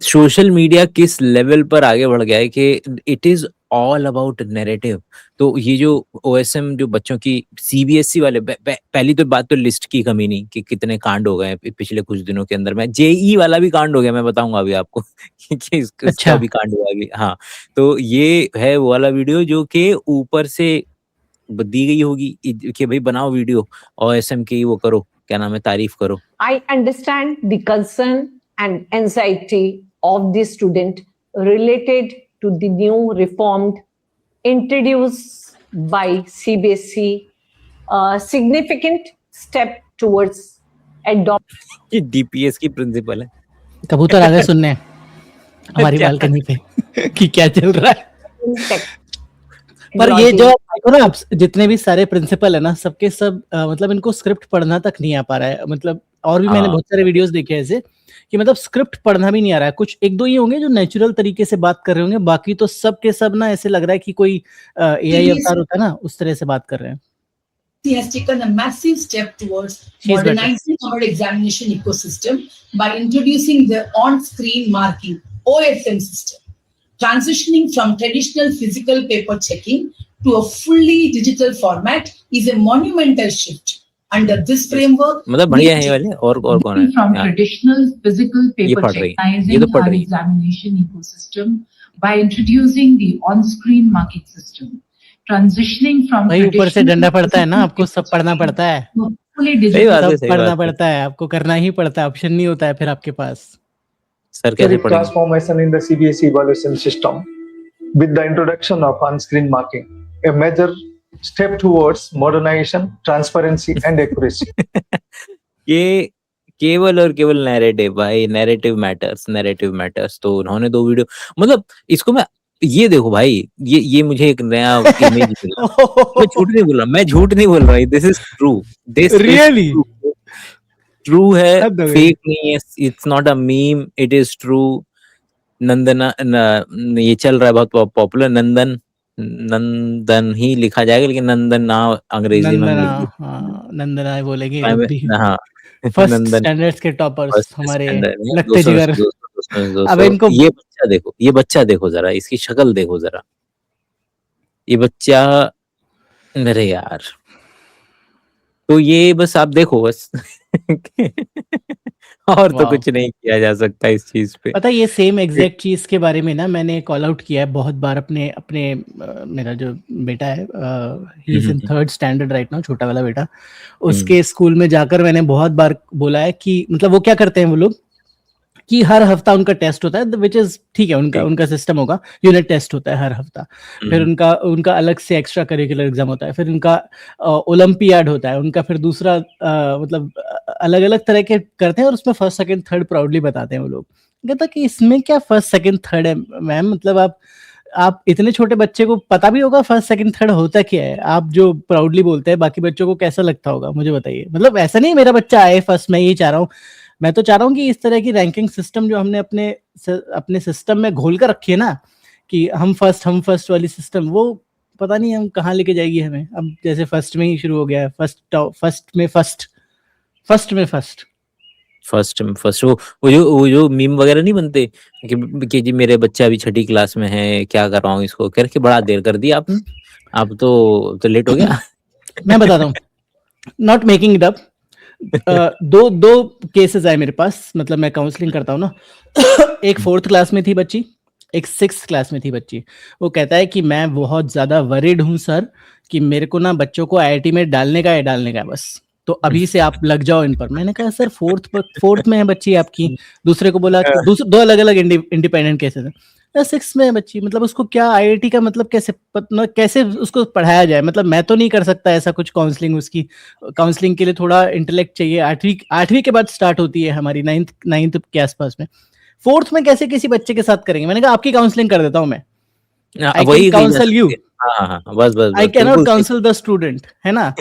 Social media किस level पर आगे बढ़ गया है कि it is all about narrative. तो ये जो ओएसएम जो बच्चों की सीबीएसई वाले पहली तो बात तो लिस्ट की कमी नहीं कि कितने कांड हो गए हैं पिछले कुछ दिनों के अंदर में। जेई वाला भी कांड हो गया, मैं बताऊंगा अभी आपको कि इसका अच्छा। भी कांड हुआ अभी। हाँ, तो ये है वो वाला वीडियो जो कि ऊपर से दी गई होगी कि भाई बनाओ वीडियो ओएसएम की, वो करो, क्या नाम है, तारीफ करो। I understand the concern and anxiety of the student related to the new reformed introduced by CBSE, a significant step towards adopting ये डीपीएस की प्रिंसिपल है। कबूतर आ गए सुनने हमारी क्या? बालकनी पे कि क्या चल रहा है। tech पर ये जो technology. देखो ना, आप जितने भी सारे प्रिंसिपल है ना, सबके सब मतलब इनको स्क्रिप्ट पढ़ना तक नहीं आ पा रहा है। मतलब और भी मैंने हाँ। बहुत सारे वीडियोस देखे हैं ऐसे कि मतलब स्क्रिप्ट पढ़ना भी नहीं आ रहा है। कुछ एक दो ही होंगे जो नेचुरल तरीके से बात कर रहे होंगे, बाकी तो सब के सब ना ऐसे लग रहा है कि कोई एआई अवतार होता है ना, उस तरह से बात कर रहे हैं। He has taken a massive step towards modernizing our examination ecosystem by introducing the on-screen marking OSM system. Transitioning from traditional physical paper checking to a fully digital format is a monumental shift. Under this framework, मतलब बढ़िया है ये वाले। और कौन है? from traditional physical ये paper पढ़ रही, ये checkizing तो पढ़ our रही। examination ecosystem by introducing the on-screen marking system. Transitioning from भाई ऊपर से डंडा पड़ता है ना, आपको सब पढ़ना पड़ता है, fully सही digital बात है, सब सही पढ़ना बात है। पड़ता है, आपको करना ही पड़ता है, ऑप्शन नहीं होता है फिर आपके पास। सर कैसे Historic पढ़ेंगे? transformation in the CBSE evaluation system with the introduction of on-screen marking, a major step towards modernization, transparency, and accuracy. ये केवल और केवल नैरेटिव भाई, नैरेटिव मैटर्स। तो उन्होंने दो वीडियो, मतलब इसको मैं, ये देखो भाई, ये मुझे एक नया इमेज मिला। मैं झूठ नहीं बोल रहा, this is true, this is really true है, हद हो गई। फेक नहीं है, it's not a meme, it is true. Nandana ये चल रहा है बहुत पॉपुलर, नंदन ही लिखा जाएगा, लेकिन नंदन ना अंग्रेजी में हम नंदना, लिख हाँ नंदना बोलेंगे देते जब हैं। भी। हाँ फर्स्ट नंदन स्टैंडर्ड्स के टॉपर्स फर्स्ट हमारे स्टैंडर्ड में लगते 200 में जिगर। से 200 में से अब 200। इनको ये बच्चा देखो जरा, इसकी शक्ल देखो जरा, ये बच्चा, अरे यार। तो ये बस आप देखो बस और तो वाह। कुछ नहीं किया जा सकता इस चीज पे। पता है ये सेम एग्जैक्ट चीज के बारे में ना मैंने कॉल आउट किया है बहुत बार अपने अपने मेरा जो बेटा है, he is in 3rd standard right now, छोटा वाला बेटा, उसके स्कूल में जाकर मैंने बहुत बार बोला है कि मतलब वो क्या करते हैं वो लोग कि हर हफ्ता उनका टेस्ट होता है, विच इज ठीक है, उनका सिस्टम होगा, यूनिट टेस्ट होता है हर हफ्ता, फिर उनका अलग से एक्स्ट्रा करिकुलर एग्जाम होता है, फिर उनका ओलंपियाड होता है, उनका फिर दूसरा मतलब अलग अलग तरह के करते हैं और उसमें फर्स्ट सेकंड थर्ड प्राउडली बताते हैं वो लोग। कहता कि इसमें क्या फर्स्ट सेकंड थर्ड है मैम, मतलब आप इतने छोटे बच्चे को पता भी होगा फर्स्ट सेकंड थर्ड होता क्या है, आप जो प्राउडली बोलते हैं बाकी बच्चों को कैसा लगता होगा मुझे बताइए। मतलब ऐसा नहीं मेरा बच्चा आए फर्स्ट, मैं यही चाह रहा हूँ, मैं तो चाह रहा हूँ कि इस तरह की रैंकिंग सिस्टम जो हमने अपने सिस्टम में घोल कर रखी है ना, कि हम फर्स्ट वाली सिस्टम, वो पता नहीं हम कहाँ लेके जाएगी हमें। अब जैसे फर्स्ट में ही शुरू हो गया है, फर्स्ट वो जो मीम वगैरह नहीं बनते कि जी मेरे बच्चा अभी 6ठी क्लास में है, क्या कर रहा हूँ इसको करके, बड़ा देर कर दिया आपने, आप तो लेट हो गया। मैं बताता हूँ, नॉट मेकिंग इट अप, दो केसेस आए मेरे पास, मतलब मैं काउंसलिंग करता हूँ ना। एक 4th क्लास में थी बच्ची, एक 6th क्लास में थी बच्ची। वो कहता है कि मैं बहुत ज्यादा वरीड हूँ सर, कि मेरे को ना बच्चों को आईआईटी में डालने का है बस, तो अभी से आप लग जाओ इन पर। मैंने कहा सर 4th में है बच्ची आपकी, दूसरे को बोला, दो अलग अलग इंडिपेंडेंट केसेस है, 6th में है बच्ची, मतलब उसको क्या आईआईटी का मतलब कैसे उसको पढ़ाया जाए। मतलब मैं तो नहीं कर सकता ऐसा कुछ काउंसलिंग, उसकी काउंसलिंग के लिए थोड़ा इंटेलेक्ट चाहिए, 8वीं के बाद स्टार्ट होती है हमारी, 9th के आसपास में। 4th में कैसे किसी बच्चे के साथ करेंगे। मैंने कहा आपकी काउंसलिंग कर देता हूँ मैं, आई कैन काउंसल यू, बस I can not counsel the student, है ना।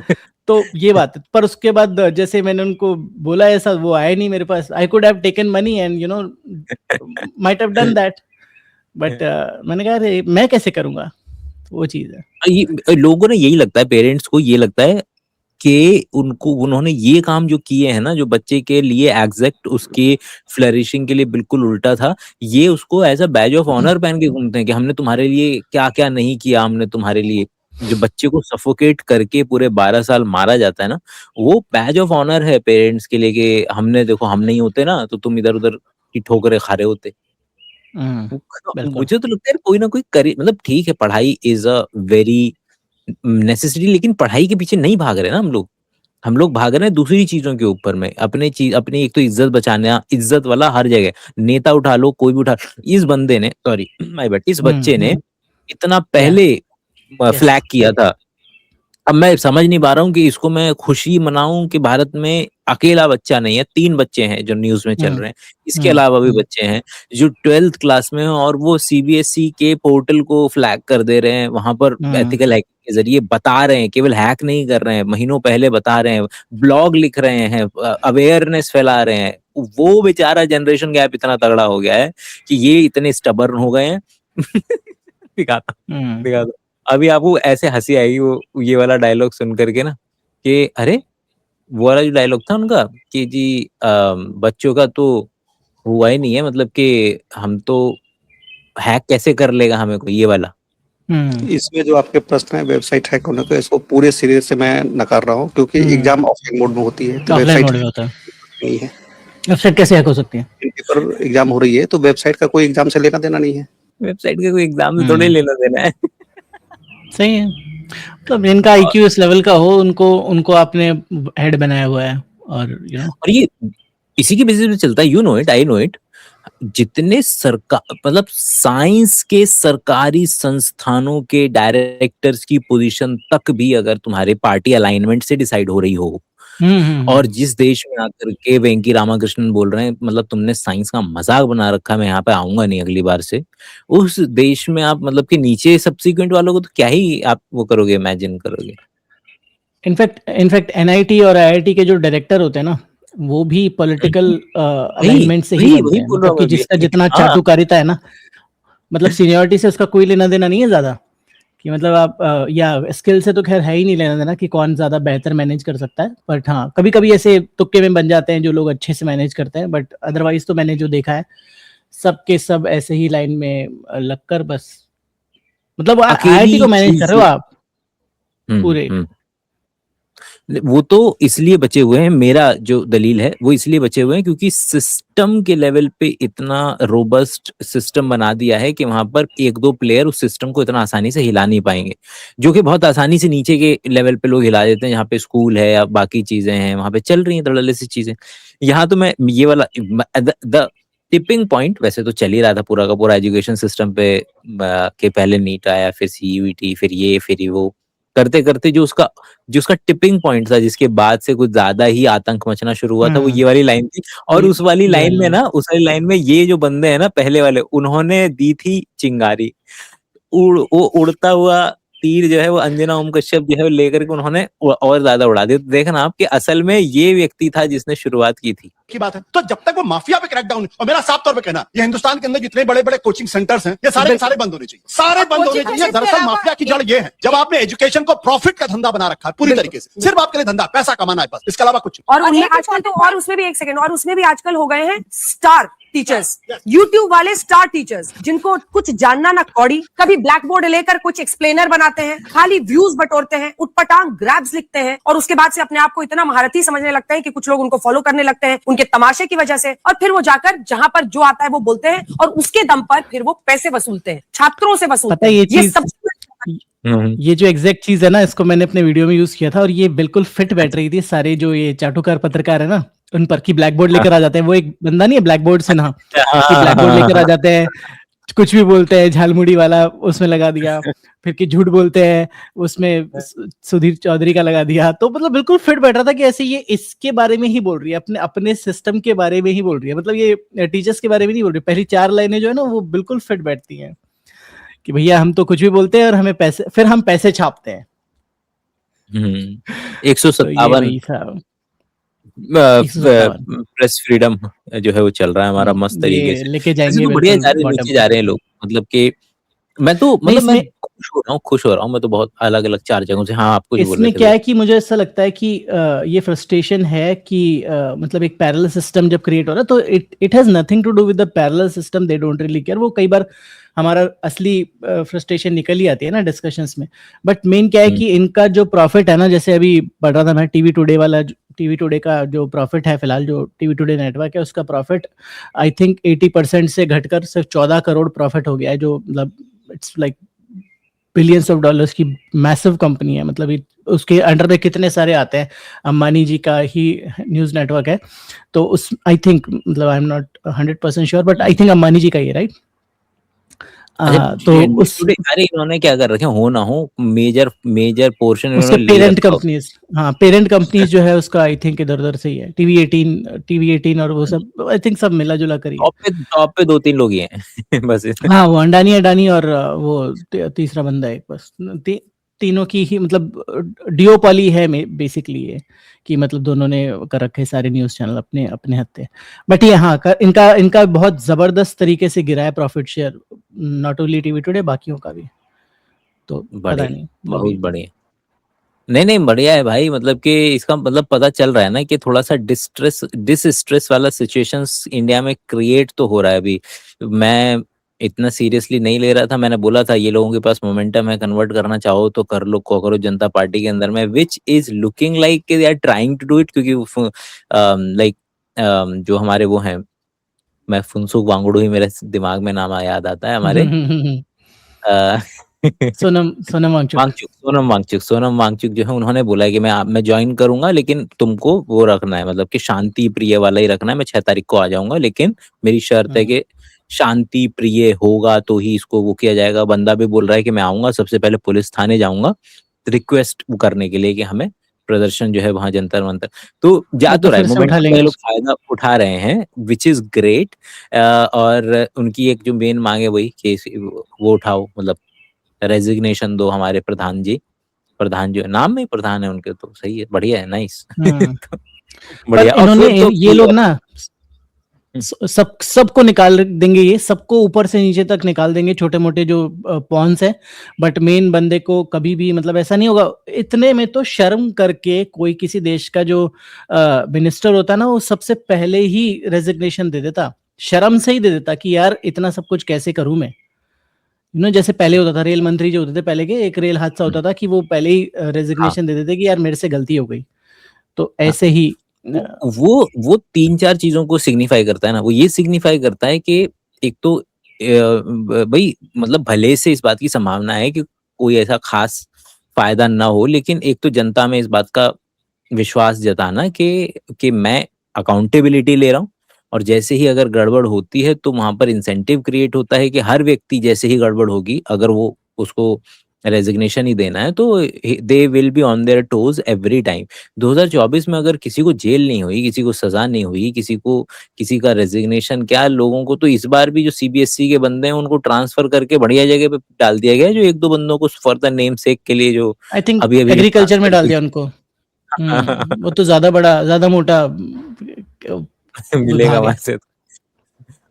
तो ये बात है। पर उसके बाद जैसे मैंने उनको बोला ऐसा, वो आए नहीं मेरे पास, I could have taken money and you know might have done that, but मैंने कहा अरे मैं कैसे करूंगा, वो चीज है। लोगों ने यही लगता है, पेरेंट्स को ये लगता है के उनको उन्होंने ये काम जो किए हैं ना, जो बच्चे के लिए एग्जैक्ट उसके फ्लरिशिंग के लिए बिल्कुल उल्टा था, ये उसको as a badge of honour पहन के घूमते हैं कि हमने तुम्हारे लिए क्या क्या नहीं किया, हमने तुम्हारे लिए। जो बच्चे को सफोकेट करके पूरे 12 साल मारा जाता है ना, वो बैज ऑफ ऑनर है पेरेंट्स के लिए कि हमने, देखो हम नहीं होते ना तो तुम इधर उधर की ठोकरें खा रहे होते। बिल्कुल। मुझे तो लगता है कोई ना कोई करी, मतलब ठीक है पढ़ाई इज अ वेरी नेसेसिटी, लेकिन पढ़ाई के पीछे नहीं भाग रहे ना हम लोग भाग रहे हैं दूसरी चीजों के ऊपर में, अपने चीज अपनी एक तो इज्जत बचाना, इज्जत वाला हर जगह, नेता उठा लो, कोई भी उठा, इस बंदे ने, सॉरी माय बैड, इस बच्चे ने इतना पहले फ्लैग किया था। अब मैं समझ नहीं पा रहा हूँ कि इसको मैं खुशी मनाऊं कि भारत में अकेला बच्चा नहीं है, 3 बच्चे हैं जो न्यूज में चल रहे हैं, इसके अलावा भी बच्चे हैं जो 12th क्लास में हैं और वो सीबीएसई के पोर्टल को फ्लैग कर दे रहे हैं, वहां पर एथिकल हैकिंग के जरिए बता रहे हैं, केवल हैक नहीं कर रहे हैं, महीनों पहले बता रहे हैं, ब्लॉग लिख रहे हैं, अवेयरनेस फैला रहे हैं। वो बेचारा जनरेशन गैप इतना तगड़ा हो गया है कि ये इतने स्टबर्न हो गए हैं। दिखाता अभी आपको ऐसे हंसी आएगी वो ये वाला डायलॉग सुन करके ना, कि अरे वो वाला जो डायलॉग था उनका कि जी बच्चों का तो हुआ ही नहीं है, मतलब कि हम तो हैक कैसे कर लेगा हमें को, ये वाला। इसमें जो आपके प्रश्न है वेबसाइट हैक होने को, इसको पूरे सिरे से मैं नकार रहा हूँ, क्योंकि एग्जाम ऑफलाइन मोड में होती है, तो ऑफलाइन मोड में होता है, नहीं है। वेबसाइट कैसे हैक हो सकती है? पेपर एग्जाम हो रही है तो वेबसाइट का कोई एग्जाम से लेना देना नहीं है। वेबसाइट का कोई एग्जाम से थोड़ी लेना देना है। सही है, मतलब इनका IQ इस लेवल का हो, उनको आपने हेड बनाया हुआ है, और और ये इसी के बेसिस पे चलता है, you know it, I know it. जितने सरकार, मतलब साइंस के सरकारी संस्थानों के डायरेक्टर्स की पोजीशन तक भी अगर तुम्हारे पार्टी अलाइनमेंट से डिसाइड हो रही हो, और जिस देश में आकर के वेंकी रामाकृष्णन बोल रहे हैं, मतलब तुमने साइंस का मजाक बना रखा, मैं यहाँ पे आऊंगा नहीं अगली बार से, उस देश में आप मतलब कि नीचे सब्सिक्वेंट वालों को तो क्या ही आप वो करोगे, इमेजिन करोगे। इनफैक्ट NIT और IIT के जो डायरेक्टर होते हैं ना, वो भी पॉलिटिकल अलाइनमेंट से ही बनते हैं, मतलब कि जिसका जितना चाटुकारिता है ना, मतलब सीनियरिटी से उसका कोई लेना देना नहीं है ज्यादा, कि मतलब आप या स्किल से तो खैर है ही नहीं लेना देना कि कौन ज्यादा बेहतर मैनेज कर सकता है, बट हाँ कभी कभी ऐसे तुक्के में बन जाते हैं जो लोग अच्छे से मैनेज करते हैं, बट अदरवाइज तो मैंने जो देखा है सब के सब ऐसे ही लाइन में लगकर बस, मतलब IIT को मैनेज कर रहे हो आप पूरे। वो तो इसलिए बचे हुए हैं, मेरा जो दलील है वो इसलिए बचे हुए हैं क्योंकि सिस्टम के लेवल पे इतना रोबस्ट सिस्टम बना दिया है कि वहां पर 1-2 प्लेयर उस सिस्टम को इतना आसानी से हिला नहीं पाएंगे, जो कि बहुत आसानी से नीचे के लेवल पे लोग हिला देते हैं, जहाँ पे स्कूल है या बाकी चीजें हैं वहां पे चल रही हैं धड़ल्ले सी चीजें। यहाँ तो मैं ये वाला द टिपिंग पॉइंट वैसे तो चल ही रहा था पूरा का पूरा एजुकेशन सिस्टम पे, के पहले नीट आया, फिर CUET, फिर ये फिर वो करते करते जो उसका टिपिंग पॉइंट था, जिसके बाद से कुछ ज्यादा ही आतंक मचना शुरू हुआ था, वो ये वाली लाइन थी। और उस वाली लाइन में ना, उस वाली लाइन में ये जो बंदे हैं ना पहले वाले, उन्होंने दी थी चिंगारी, वो उड़ता हुआ तीर जो है वो अंजना ओम कश्यप जो है वो लेकर के उन्होंने और ज्यादा उड़ा दिया। देखना आप कि असल में ये व्यक्ति था जिसने शुरुआत की थी की बात है। तो जब तक वो माफिया पे क्रैकडाउन, और मेरा साफ तौर पे कहना, ये हिंदुस्तान के अंदर जितने बड़े बड़े कोचिंग सेंटर्स हैं, ये सारे बंद होने चाहिए, सारे बंद होने चाहिए। दरअसल माफिया की जड़ ये है, जब आपने एजुकेशन को प्रॉफिट का धंधा बना रखा है पूरी तरीके से, सिर्फ आपके लिए धंधा, पैसा कमाना है बस, इसके अलावा कुछ। और उनमें आजकल तो, और उसमें भी एक सेकंड, और उसमें भी आजकल हो गए हैं स्टार टीचर्स, YouTube वाले स्टार टीचर्स, जिनको कुछ जानना ना कौड़ी, कभी ब्लैक बोर्ड लेकर कुछ एक्सप्लेनर बनाते हैं, खाली व्यूज बटोरते हैं, उटपटांग ग्रैब्स लिखते हैं, और उसके बाद से अपने आप को इतना महारथी समझने लगते हैं कि कुछ लोग उनको फॉलो करने लगते हैं उनके तमाशे की वजह से, और फिर वो जाकर जहां पर जो आता है वो बोलते हैं, और उसके दम पर फिर वो पैसे वसूलते हैं, छात्रों से वसूलते हैं। ये सब ये जो एग्जैक्ट चीज है ना, इसको मैंने अपने वीडियो में यूज किया था, और ये बिल्कुल फिट बैठ रही थी सारे जो ये चाटुकार पत्रकार है ना उन पर, की ब्लैक बोर्ड लेकर आ जाते हैं। वो एक बंदा नहीं है ब्लैक बोर्ड से ना, कि ब्लैक बोर्ड लेकर आ जाते हैं, कुछ भी बोलते हैं, झालमुड़ी वाला उसमें लगा दिया, फिर कि झूठ बोलते हैं उसमें सुधीर चौधरी का लगा दिया। तो मतलब बिल्कुल फिट बैठ रहा था कि ऐसे ये इसके बारे में ही बोल रही है, अपने अपने सिस्टम के बारे में ही बोल रही है, मतलब ये टीचर्स के बारे में नहीं बोल रही। पहली 4 लाइनें जो है ना वो बिल्कुल फिट बैठती हैं कि भैया हम तो कुछ भी बोलते हैं और हमें पैसे, फिर हम पैसे छापते हैं। 157 प्रेस फ्रीडम जो है वो चल रहा है हमारा मस्त तरीके से, लेके जाएंगे, बढ़िया जा रहे हैं लोग, मतलब कि मैं तो नहीं, मतलब मैं इसमें खुश हो रहा हूँ मैं तो बहुत अलग-अलग 4 जगहों से। हाँ, आप कुछ बोल रहे इसमें थे क्या बोलिए। है कि मुझे ऐसा लगता है कि ये फ्रस्ट्रेशन है कि मतलब एक पैरेलल सिस्टम जब क्रिएट हो रहा है तो it has nothing to do with the parallel system, they don't really care. वो कई बार हमारा असली फ्रस्ट्रेशन निकल ही आती है ना डिस्कशंस में। बट मेन क्या है हुँ। कि इनका जो प्रॉफिट है ना, जैसे अभी पढ़ रहा था मैं टीवी टुडे वाला, टीवी टुडे का जो प्रॉफिट है फिलहाल, जो टीवी टुडे नेटवर्क है उसका प्रॉफिट आई थिंक 80% से घटकर सिर्फ 14 करोड़ प्रॉफिट हो गया है, जो मतलब it's like billions of dollars की मैसिव कंपनी है। मतलब उसके अंडर में कितने सारे आते हैं, अंबानी जी का ही न्यूज नेटवर्क है। तो उस आई थिंक, मतलब I am not 100% sure, but I think Ambani ji का ही है, राइट? अच्छा तो एनडीटी उस टुडे अरे इन्होंने क्या कर रखे हैं, हो ना हो मेजर पोर्शन उसके इन्होंने ले पेरेंट रखा हो। कंपनीज, हाँ पेरेंट कंपनीज जो है उसका आई थिंक इधर उधर से ही है, टीवी 18 और वो सब आई थिंक सब मिला जुला कर ही है। टॉप पे 2-3 लोग ही हैं बस। हाँ, वो अंडानी अडानी और वो तीसरा बंदा है बस। तीनों की ही मतलब डियोपॉली है बेसिकली ये, कि मतलब दोनों ने कर रखे सारे न्यूज़ चैनल अपने अपने हत्थे। बट ये हाँ, इनका इनका बहुत ज़बरदस्त तरीके से गिरा है profit share, not only TV today, बाकियों का भी। तो पता बढ़िया, नहीं, मतलब बहुत बढ़िया। नहीं बढ़िया है भाई, मतलब कि इसका मतलब पता चल रहा है ना कि थोड़ा सा डिस स्ट्रेस वाला सिचुएशंस इंडिया में क्रिएट तो हो रहा है अभी। मैं इतना सीरियसली नहीं ले रहा था, मैंने बोला था ये लोगों के पास मोमेंटम है, कन्वर्ट करना चाहो तो कर लो कॉकरोच जनता पार्टी के अंदर में, which is looking like they are trying to do it, क्योंकि लाइक जो हमारे वो हैं, मैं फुनसुक वांगडू ही मेरे दिमाग में नाम याद आता है हमारे अ, सोनम वांगचुक। सोनम वांगचुक जो है उन्होंने बोला है कि मैं ज्वाइन करूंगा, लेकिन तुमको वो रखना है, मतलब कि शांति प्रिय वाला ही रखना है। मैं 6 तारीख को आ जाऊंगा, लेकिन मेरी शर्त है कि शांति प्रिय होगा तो ही इसको वो किया जाएगा। बंदा भी बोल रहा है कि मैं आऊंगा, सबसे पहले पुलिस थाने जाऊंगा रिक्वेस्ट करने के लिए कि हमें प्रदर्शन जो है वहां जंतर मंतर, तो जा वो तो तो रहा है फिर से उठा मोमेंटम का, लेंगे ये लोग उसको। फायदा उठा रहे हैं विच इज ग्रेट। और उनकी एक जो मेन मांग है वही कि वो उठाओ, मतलब रेजिग्नेशन दो हमारे प्रधान जो है, नाम में ही प्रधान है उनके, तो सही है, बढ़िया है, नाइस। हम्म। पर बढ़िया। और इन्होंने फिर तो ये लोग ना हम्म, सबको निकाल देंगे, ये सबको ऊपर से नीचे तक निकाल देंगे, छोटे मोटे जो पॉन्स है। बट मेन बंदे को कभी भी मतलब ऐसा नहीं होगा। इतने में तो शर्म करके कोई किसी देश का जो मिनिस्टर होता है ना, वो सबसे पहले ही रेजिग्नेशन दे देता, शर्म से ही दे देता कि यार इतना सब कुछ कैसे करूं मैं। जैसे पहले होता था, रेल मंत्री जो होते थे पहले के, एक रेल हादसा होता था कि वो पहले ही हाँ रेजिग्नेशन दे देते कि यार मेरे से गलती हो गई। तो हाँ, ऐसे ही वो 3-4 चीजों को सिग्निफाई करता है ना। वो ये सिग्निफाई करता है कि एक तो भाई मतलब भले से इस बात की संभावना है कि कोई ऐसा खास फायदा ना हो, लेकिन एक तो जनता में इस बात का विश्वास जताना कि मैं अकाउंटेबिलिटी ले रहा हूँ, और जैसे ही अगर गड़बड़ होती है तो वहां पर इंसेंटिव क्रिएट होता है कि हर व्यक्ति जैसे ही गड़बड़ होगी, अगर वो उसको रेजिग्नेशन ही देना है तो they will be on their toes every time. 2024 में अगर किसी को जेल नहीं हुई, किसी को सजा नहीं हुई, किसी का रेजिग्नेशन, क्या लोगों को तो इस बार भी जो सीबीएसई के बंदे हैं उनको ट्रांसफर करके बढ़िया जगह पे डाल दिया गया है, जो 1-2 बंदों को फॉर द नेम सेक के लिए जो आई थिंक अभी अभी एग्रीकल्चर में ट्रांसफर डाल दिया उनको। वो तो ज्यादा मोटा मिलेगा विभाग वहां है। से।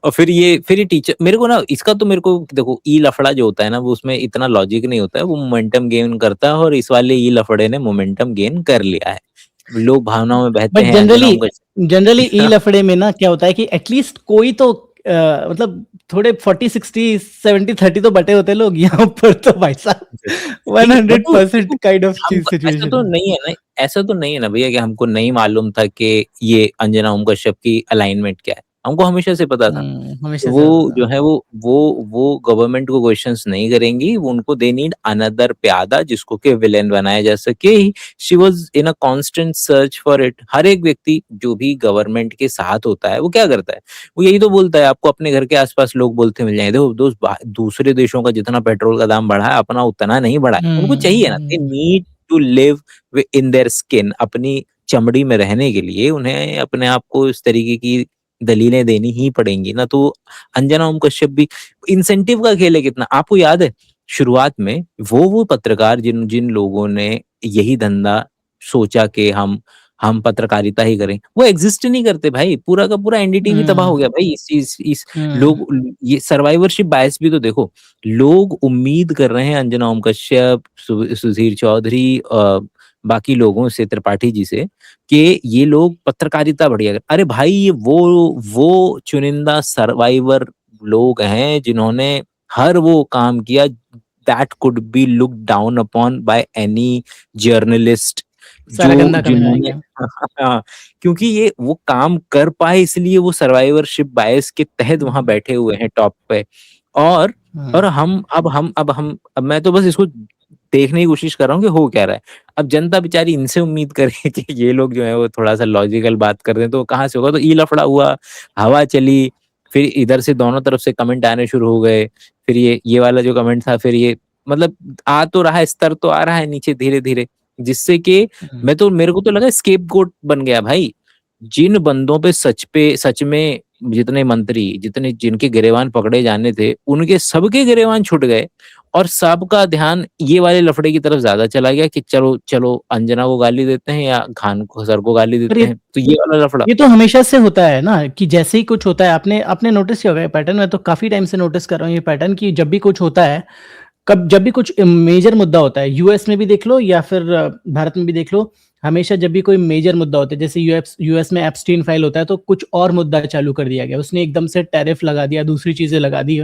और फिर ये टीचर, मेरे को देखो, ई लफड़ा जो होता है ना, वो उसमें इतना लॉजिक नहीं होता है, वो मोमेंटम गेन करता है, और इस वाले ई लफड़े ने मोमेंटम गेन कर लिया है। लोग भावनाओं में बहते बट हैं, जनरली अंजनाओं का जनरली ई लफड़े में ना क्या होता है कि एटलीस्ट कोई तो मतलब थोड़े 40 60 70 30 तो बटे होते हैं लोग, यहाँ पर तो भाई साहब देखो 100% काइंड ऑफ चीज ऐसा सिचुएशन तो है। नहीं है ना, ऐसा तो नहीं है ना भैया कि हमको नहीं मालूम था कि ये अंजना ओम कश्यप की अलाइनमेंट क्या है। हमको हमेशा से पता था। हमेशा से वो होता जो था। है वो गवर्नमेंट को क्वेश्चंस नहीं करेंगी, वो उनको दे नीड अनदर प्यादा जिसको कि विलेन बनाया जा सके। She was in a constant search for it. हर एक व्यक्ति जो भी गवर्नमेंट के साथ होता है वो क्या करता है, वो यही तो बोलता है, आपको अपने घर के आसपास लोग बोलते मिल जाएंगे, देखो दोस्त दूसरे देशों का जितना पेट्रोल का दाम बढ़ा है अपना उतना नहीं बढ़ा है। उनको चाहिए ना, they hmm. Need to live in their skin, अपनी चमड़ी में रहने के लिए उन्हें अपने आप को इस तरीके की दलीलें देनी ही पड़ेंगी ना। तो अंजना ओम कश्यप भी इंसेंटिव का खेल है कितना, आपको याद है शुरुआत में वो पत्रकार जिन जिन लोगों ने यही धंधा सोचा कि हम हम पत्रकारिता ही करें, वो एग्जिस्ट ही नहीं करते भाई, पूरा का पूरा एनडीटी भी तबाह हो गया भाई। इस लोग ये सर्वाइवरशिप बायस भी तो देखो, लोग उम्मीद कर रहे हैं अंजना ओम कश्यप, सुधीर चौधरी, बाकी लोगों से, त्रिपाठी जी से, कि ये लोग पत्रकारिता बढ़िया कर। अरे भाई ये वो चुनिंदा सर्वाइवर लोग हैं जिन्होंने हर वो काम किया that could be looked down upon by any journalist, सारा जो गंदा काम हो जिन्होंने गया। हाँ, क्योंकि ये वो काम कर पाए इसलिए वो सर्वाइवरशिप बायस के तहत वहां बैठे हुए हैं टॉप पे। और अब मैं तो बस इसको देखने की कोशिश कर रहा हूँ कि हो क्या रहा है। अब जनता बेचारी इनसे उम्मीद करे कि ये लोग जो है वो थोड़ा सा लॉजिकल बात कर दें, तो कहाँ से होगा। तो ई लफड़ा हुआ, हवा चली, फिर इधर से दोनों तरफ से कमेंट आने शुरू हो गए, फिर ये वाला जो कमेंट था, फिर ये मतलब आ तो रहा है, स्तर तो आ रहा है नीचे धीरे धीरे, जिससे कि मेरे को तो लगा स्केपगोट बन गया भाई। जिन बंदों पे सच में जितने मंत्री, जिनके गिरेबान पकड़े जाने थे, उनके सबके गिरेबान छूट गए और सबका ध्यान ये वाले लफड़े की तरफ ज्यादा चला गया कि चलो अंजना को गाली देते हैं या खान को, सर को गाली देते हैं। तो ये वाला लफड़ा, ये तो हमेशा से होता है ना कि जैसे ही कुछ होता है, आपने नोटिस किया होगा पैटर्न। मैं तो काफी टाइम से नोटिस कर रहा हूँ ये पैटर्न कि जब भी कुछ होता है, जब भी कुछ मेजर मुद्दा होता है, यूएस में भी देख लो या फिर भारत में भी देख लो, हमेशा जब भी कोई मेजर मुद्दा होता है, जैसे यूएस में एप्स्टीन फाइल होता है, तो कुछ और मुद्दा चालू कर दिया गया, उसने एकदम से टैरिफ लगा दिया, दूसरी चीजें लगा दी,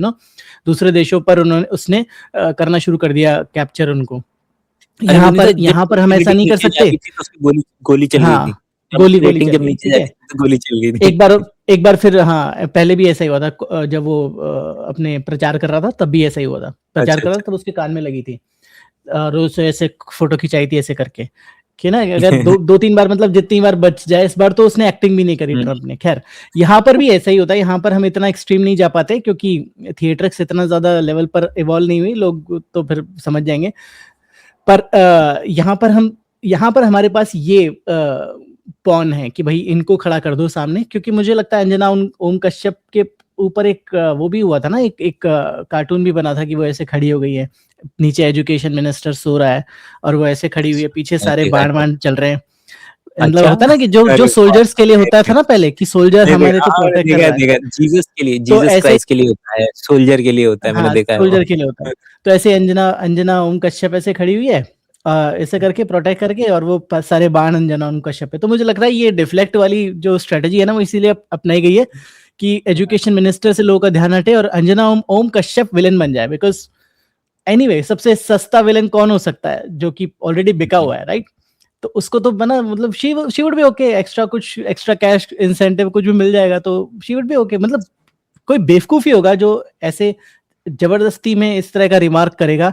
दूसरे देशों पर उसने करना शुरू कर दिया कैप्चर उनको। यहाँ पर हम ऐसा नहीं कर सकते। गोली चल गई थी, गोली जब नीचे जाती तो गोली चल गई थी। एक बार फिर, हाँ, पहले भी ऐसा ही हुआ था जब वो अपने प्रचार कर रहा था, तब भी ऐसा ही हुआ था। प्रचार कर रहा था तब उसके कान में लगी थी और उसे ऐसे फोटो खिंचाई थी ऐसे करके कि ना, अगर दो तीन बार, मतलब जितनी बार बच जाए। इस बार तो उसने एक्टिंग भी नहीं करी ट्रम्प ने। खैर, यहाँ पर भी ऐसा ही होता है। यहाँ पर हम इतना एक्सट्रीम नहीं जा पाते क्योंकि थिएट्रिक्स इतना ज्यादा लेवल पर इवॉल्व नहीं हुई, लोग तो फिर समझ जाएंगे। पर यहाँ पर हमारे पास ये पॉन है कि भाई इनको खड़ा कर दो सामने, क्योंकि मुझे लगता है अंजना ओम कश्यप के ऊपर एक वो भी हुआ था ना, एक कार्टून भी बना था कि वो ऐसे खड़ी हो गई है, नीचे एजुकेशन मिनिस्टर सो रहा है और वो ऐसे खड़ी हुई है, पीछे सारे बाण चल रहे हैं। मतलब होता ना कि जो सोल्जर्स के लिए होता था ना पहले, कि सोल्जर हमारे को प्रोटेक्ट कर रहा है, जीसस के लिए, जीसस क्राइस्ट के लिए होता है, सोल्जर के लिए होता है, मैंने देखा है, सोल्जर के लिए होता है। तो ऐसे अंजना ओम कश्यप ऐसे खड़ी हुई है, ऐसे करके प्रोटेक्ट करके, और वो सारे बाण अंजना ओम कश्यप पे। तो मुझे लग रहा है ये डिफ्लेक्ट वाली जो स्ट्रेटजी है ना, वो इसीलिए अपनाई गई है कि एजुकेशन मिनिस्टर से लोगों का ध्यान हटे और अंजना ओम कश्यप विलन बन जाए। बिकॉज एनीवे सबसे सस्ता विलन कौन हो सकता है जो कि ऑलरेडी बिका हुआ है, राइट? तो उसको तो बना, मतलब she would be okay, extra cash incentive कुछ भी मिल जाएगा तो शी वुड बी ओके। मतलब कोई बेवकूफी होगा जो ऐसे जबरदस्ती में इस तरह का रिमार्क करेगा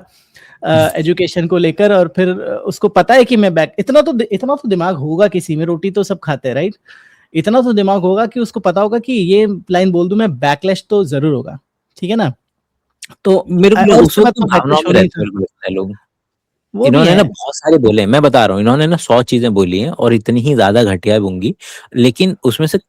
एजुकेशन को लेकर, और फिर उसको पता है कि मैं बैक, इतना तो दिमाग होगा किसी में, रोटी तो सब खाते हैं, राइट? इतना तो दिमाग होगा कि उसको पता होगा कि ये लाइन बोल दूं मैं, बैकलैश तो जरूर होगा, ठीक है ना? तो मेरे को इन्होंने ना बहुत सारे बोले, मैं बता रहा हूँ, इन्होंने ना 100 चीजें बोली हैं और इतनी ही ज्यादा घटिया होंगी, लेकिन उसमें से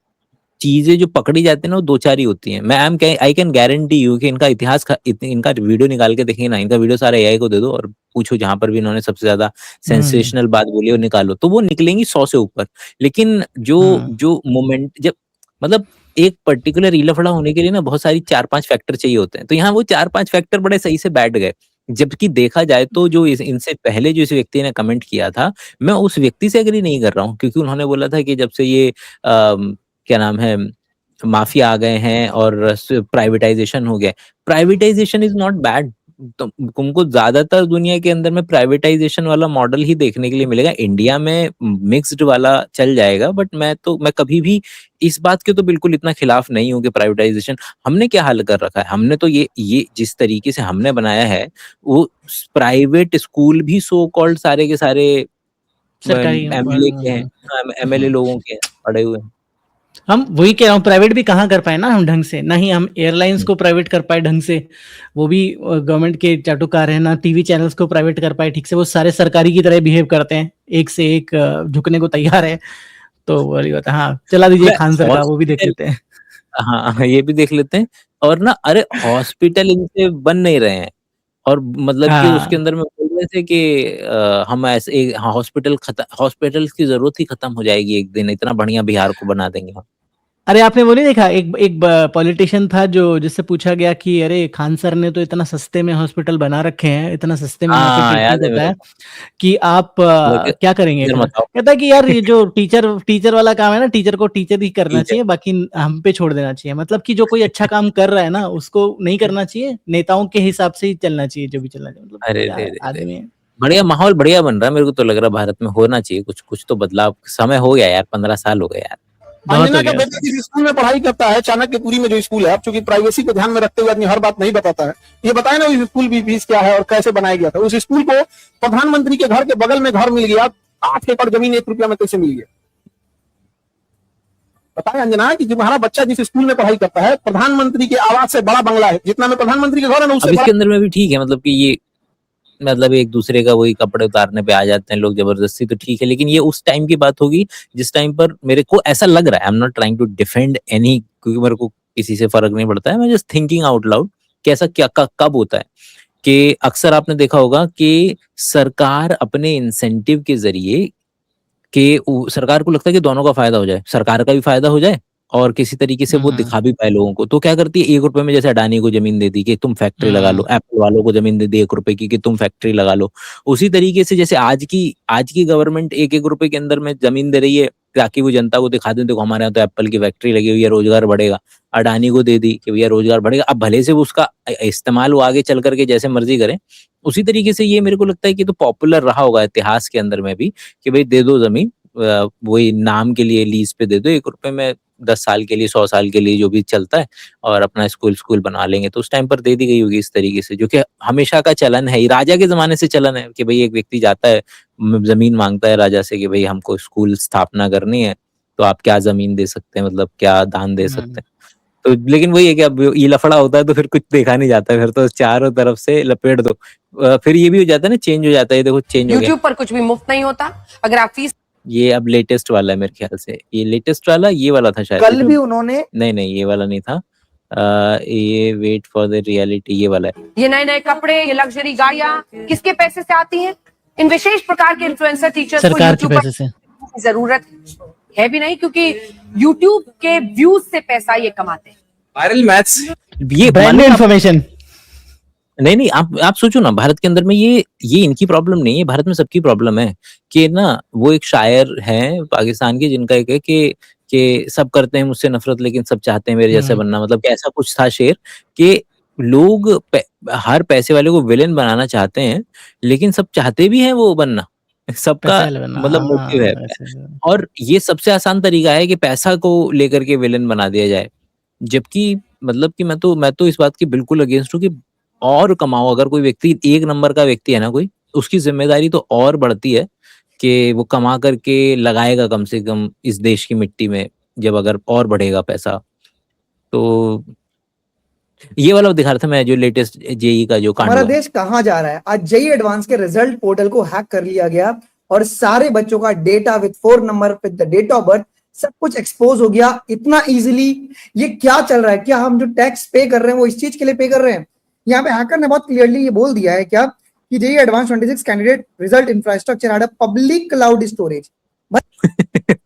चीजें जो पकड़ी जाती है ना वो 2-4 ही होती हैं। आई कैन गारंटी यू कि इनका इतिहास इनका वीडियो निकाल के देखेंगे ना, इनका वीडियो सारा एआई को दे दो और पूछो जहां पर भी इन्होंने सबसे ज्यादा सेंसेशनल बात बोली है वो निकालो, तो वो निकलेंगी 100 से ऊपर। लेकिन जो मोमेंट, जब मतलब एक पर्टिकुलर ई लफड़ा होने के लिए ना बहुत सारी 4-5 फैक्टर चाहिए होते हैं, तो यहाँ वो 4-5 फैक्टर बड़े सही से बैठ गए। जबकि देखा जाए तो जो इनसे पहले जो इस व्यक्ति ने कमेंट किया था, मैं उस व्यक्ति से एग्री नहीं कर रहा हूँ, क्योंकि उन्होंने बोला था कि जब से ये क्या नाम है, माफिया आ गए हैं और प्राइवेटाइजेशन हो गया। प्राइवेटाइजेशन इज नॉट बैड, तुमको ज्यादातर दुनिया के अंदर में प्राइवेटाइजेशन वाला मॉडल ही देखने के लिए मिलेगा। इंडिया में मिक्स्ड वाला चल जाएगा, बट मैं कभी भी इस बात के तो बिल्कुल इतना खिलाफ नहीं हूँ कि प्राइवेटाइजेशन। हमने क्या हाल कर रखा है, हमने तो ये जिस तरीके से हमने बनाया है, वो प्राइवेट स्कूल भी सो कॉल्ड सारे के सारे एमएलए के हैं, एमएलए लोगों के पड़े हुए हैं। हम वही कह रहा हूँ, प्राइवेट भी कहाँ कर पाए ना हम ढंग से, ना ही हम एयरलाइंस को प्राइवेट कर पाए ढंग से, वो भी गवर्नमेंट के चाटुकार है, ना टीवी चैनल्स को प्राइवेट कर पाए ठीक से, वो सारे सरकारी की तरह बिहेव करते हैं, एक से एक झुकने को तैयार है। तो वही बात है। हाँ, चला दीजिए खान सरकार, वो भी देख लेते हैं। हाँ, ये भी देख लेते हैं। और ना, अरे हॉस्पिटल इनसे बन नहीं रहे हैं, और मतलब कि उसके अंदर में बोल रहे रहे थे कि हम ऐसे हॉस्पिटल्स की जरूरत ही खत्म हो जाएगी एक दिन, इतना बढ़िया बिहार को बना देंगे हम। अरे आपने वो नहीं देखा, एक पॉलिटिशियन था जो जिससे पूछा गया कि अरे खान सर ने तो इतना सस्ते में हॉस्पिटल बना रखे हैं, इतना सस्ते में यहाँ पे हाँ, याद ट्रीटमेंट है होता मेरे है को। कि आप क्या करेंगे फिर फिर? बताओ। कहता है कि यार ये जो टीचर वाला काम है ना, टीचर को टीचर ही करना टीचर। चाहिए, बाकी हम पे छोड़ देना चाहिए। मतलब कि जो कोई अच्छा काम कर रहा है ना, उसको नहीं करना चाहिए, नेताओं के हिसाब से ही चलना चाहिए, जो भी चलना चाहिए। मतलब अरे क्या रे रे रे। आदमी है। बढ़िया माहौल बढ़िया बन रहा है, मेरे को तो लग रहा है भारत में होना चाहिए कुछ तो बदलाव। समय हो गया यार, 15 साल हो गए यार। बहुत अंजना हो का गया बेटा जिस स्कूल में पढ़ाई करता है, चाणक्यपुरी में जो स्कूल है, अब चूंकि प्राइवेसी को ध्यान में रखते हुए आदमी हर बात नहीं बताता है, ये बताए ना उस स्कूल की फीस क्या है और कैसे बनाया गया था। उस स्कूल को प्रधानमंत्री के घर के बगल में घर मिल गया, 8 एकड़ जमीन 1 रुपया में कैसे मिल गया? बताए अंजना कि तुम्हारा बच्चा जिस स्कूल में पढ़ाई करता है, प्रधानमंत्री के आवास से बड़ा बंगला है, जितना में प्रधानमंत्री के घर है ना अब उससे इसके बड़ा। अंदर में भी ठीक है, मतलब कि ये मतलब एक दूसरे का वही कपड़े उतारने पे आ जाते हैं लोग जबरदस्ती, तो ठीक है। लेकिन ये उस टाइम की बात होगी जिस टाइम पर मेरे को ऐसा लग रहा है, I am not trying to defend any, क्योंकि मेरे को किसी से फर्क नहीं पड़ता है, मैं जस्ट थिंकिंग आउट लाउड कि ऐसा क्या कब होता है कि अक्सर आपने देखा होगा कि सरकार अपने इंसेंटिव के जरिए सरकार को लगता है कि दोनों का फायदा हो जाए, सरकार का भी फायदा हो जाए और किसी तरीके से वो दिखा भी पाए लोगों को। तो क्या करती है, 1 रुपए में जैसे अडानी को जमीन दे दी कि तुम फैक्ट्री लगा लो, एप्पल वालों को जमीन दे दी 1 रुपए की कि तुम फैक्ट्री लगा लो। उसी तरीके से जैसे आज की गवर्नमेंट 1-1 रुपए के अंदर में जमीन दे रही है ताकि वो जनता को दिखा दें, देखो हमारे यहाँ तो एप्पल की फैक्ट्री लगी हुई है, रोजगार बढ़ेगा। अडानी को दे दी कि भैया रोजगार बढ़ेगा। अब भले से वो उसका इस्तेमाल वो आगे चल करके जैसे मर्जी करें। उसी तरीके से ये मेरे को लगता है कि तो पॉपुलर रहा होगा इतिहास के अंदर में भी कि भाई दे दो जमीन, वही नाम के लिए लीज पे दे दो, 1 रुपए में 10 साल के लिए, 100 साल के लिए जो भी चलता है, और अपना स्कूल बना लेंगे। तो उस टाइम पर दे दी गई होगी इस तरीके से, जो कि हमेशा का चलन है, राजा के जमाने से चलन है कि भाई एक व्यक्ति जाता है जमीन मांगता है राजा से कि भाई हमको स्कूल स्थापना करनी है, तो आप क्या जमीन दे सकते हैं, मतलब क्या दान दे सकते हैं। तो लेकिन वही है कि अब ये लफड़ा होता है तो फिर कुछ देखा नहीं जाता, फिर तो चारों तरफ से लपेट दो। फिर ये भी हो जाता है ना, चेंज हो जाता है। देखो चेंज हो गया, यूट्यूब पर कुछ भी मुफ्त नहीं होता। अगर आप फीस ये अब लेटेस्ट वाला है मेरे ख्याल से, ये लेटेस्ट वाला ये वाला था शायद। कल भी उन्होंने नहीं ये वाला नहीं था। ये वेट फॉर द रियलिटी ये वाला है। ये नए नए कपड़े, ये लग्जरी गाड़ियां किसके पैसे से आती हैं? इन विशेष प्रकार के इन्फ्लुएंसर टीचर्स को सरकार के यूट्यूब पैसे से। पर जरूरत है भी नहीं, क्योंकि यूट्यूब के व्यूज से पैसा ये कमाते हैं। वायरल मैथ्स ये ब्रांड इन्फॉर्मेशन। नहीं आप सोचो ना, भारत के अंदर में ये इनकी प्रॉब्लम नहीं है, भारत में सबकी प्रॉब्लम है कि ना वो एक शायर है पाकिस्तान के जिनका एक है कि सब करते हैं मुझसे नफरत लेकिन सब चाहते हैं मेरे जैसे बनना। मतलब कि ऐसा कुछ था शेर कि लोग हर पैसे वाले को विलेन बनाना चाहते हैं, लेकिन सब चाहते भी हैं वो बनना, सबका मतलब मोटिव है। और ये सबसे आसान तरीका है कि पैसा को लेकर के विलेन बना दिया जाए। जबकि मतलब कि मैं तो इस बात की बिल्कुल अगेंस्ट हूँ कि और कमाओ। अगर कोई व्यक्ति 1 नंबर का व्यक्ति है ना कोई, उसकी जिम्मेदारी तो और बढ़ती है कि वो कमा करके लगाएगा कम से कम इस देश की मिट्टी में, जब अगर और बढ़ेगा पैसा। तो ये वाला दिखा रहा था मैं, जो लेटेस्ट जेई का जो कांड हमारा हुआ। देश कहाँ जा रहा है। आज जेई एडवांस के रिजल्ट पोर्टल को हैक कर लिया गया और सारे बच्चों का data with 4 number with the date of birth सब कुछ एक्सपोज हो गया इतना इजीली। ये क्या चल रहा है? क्या हम जो टैक्स पे कर रहे हैं वो इस चीज के लिए पे कर रहे हैं? यहाँ पे हैकर ने बहुत क्लियरली ये बोल दिया है क्या कि JEE advance 26 candidate result infrastructure had a public cloud storage.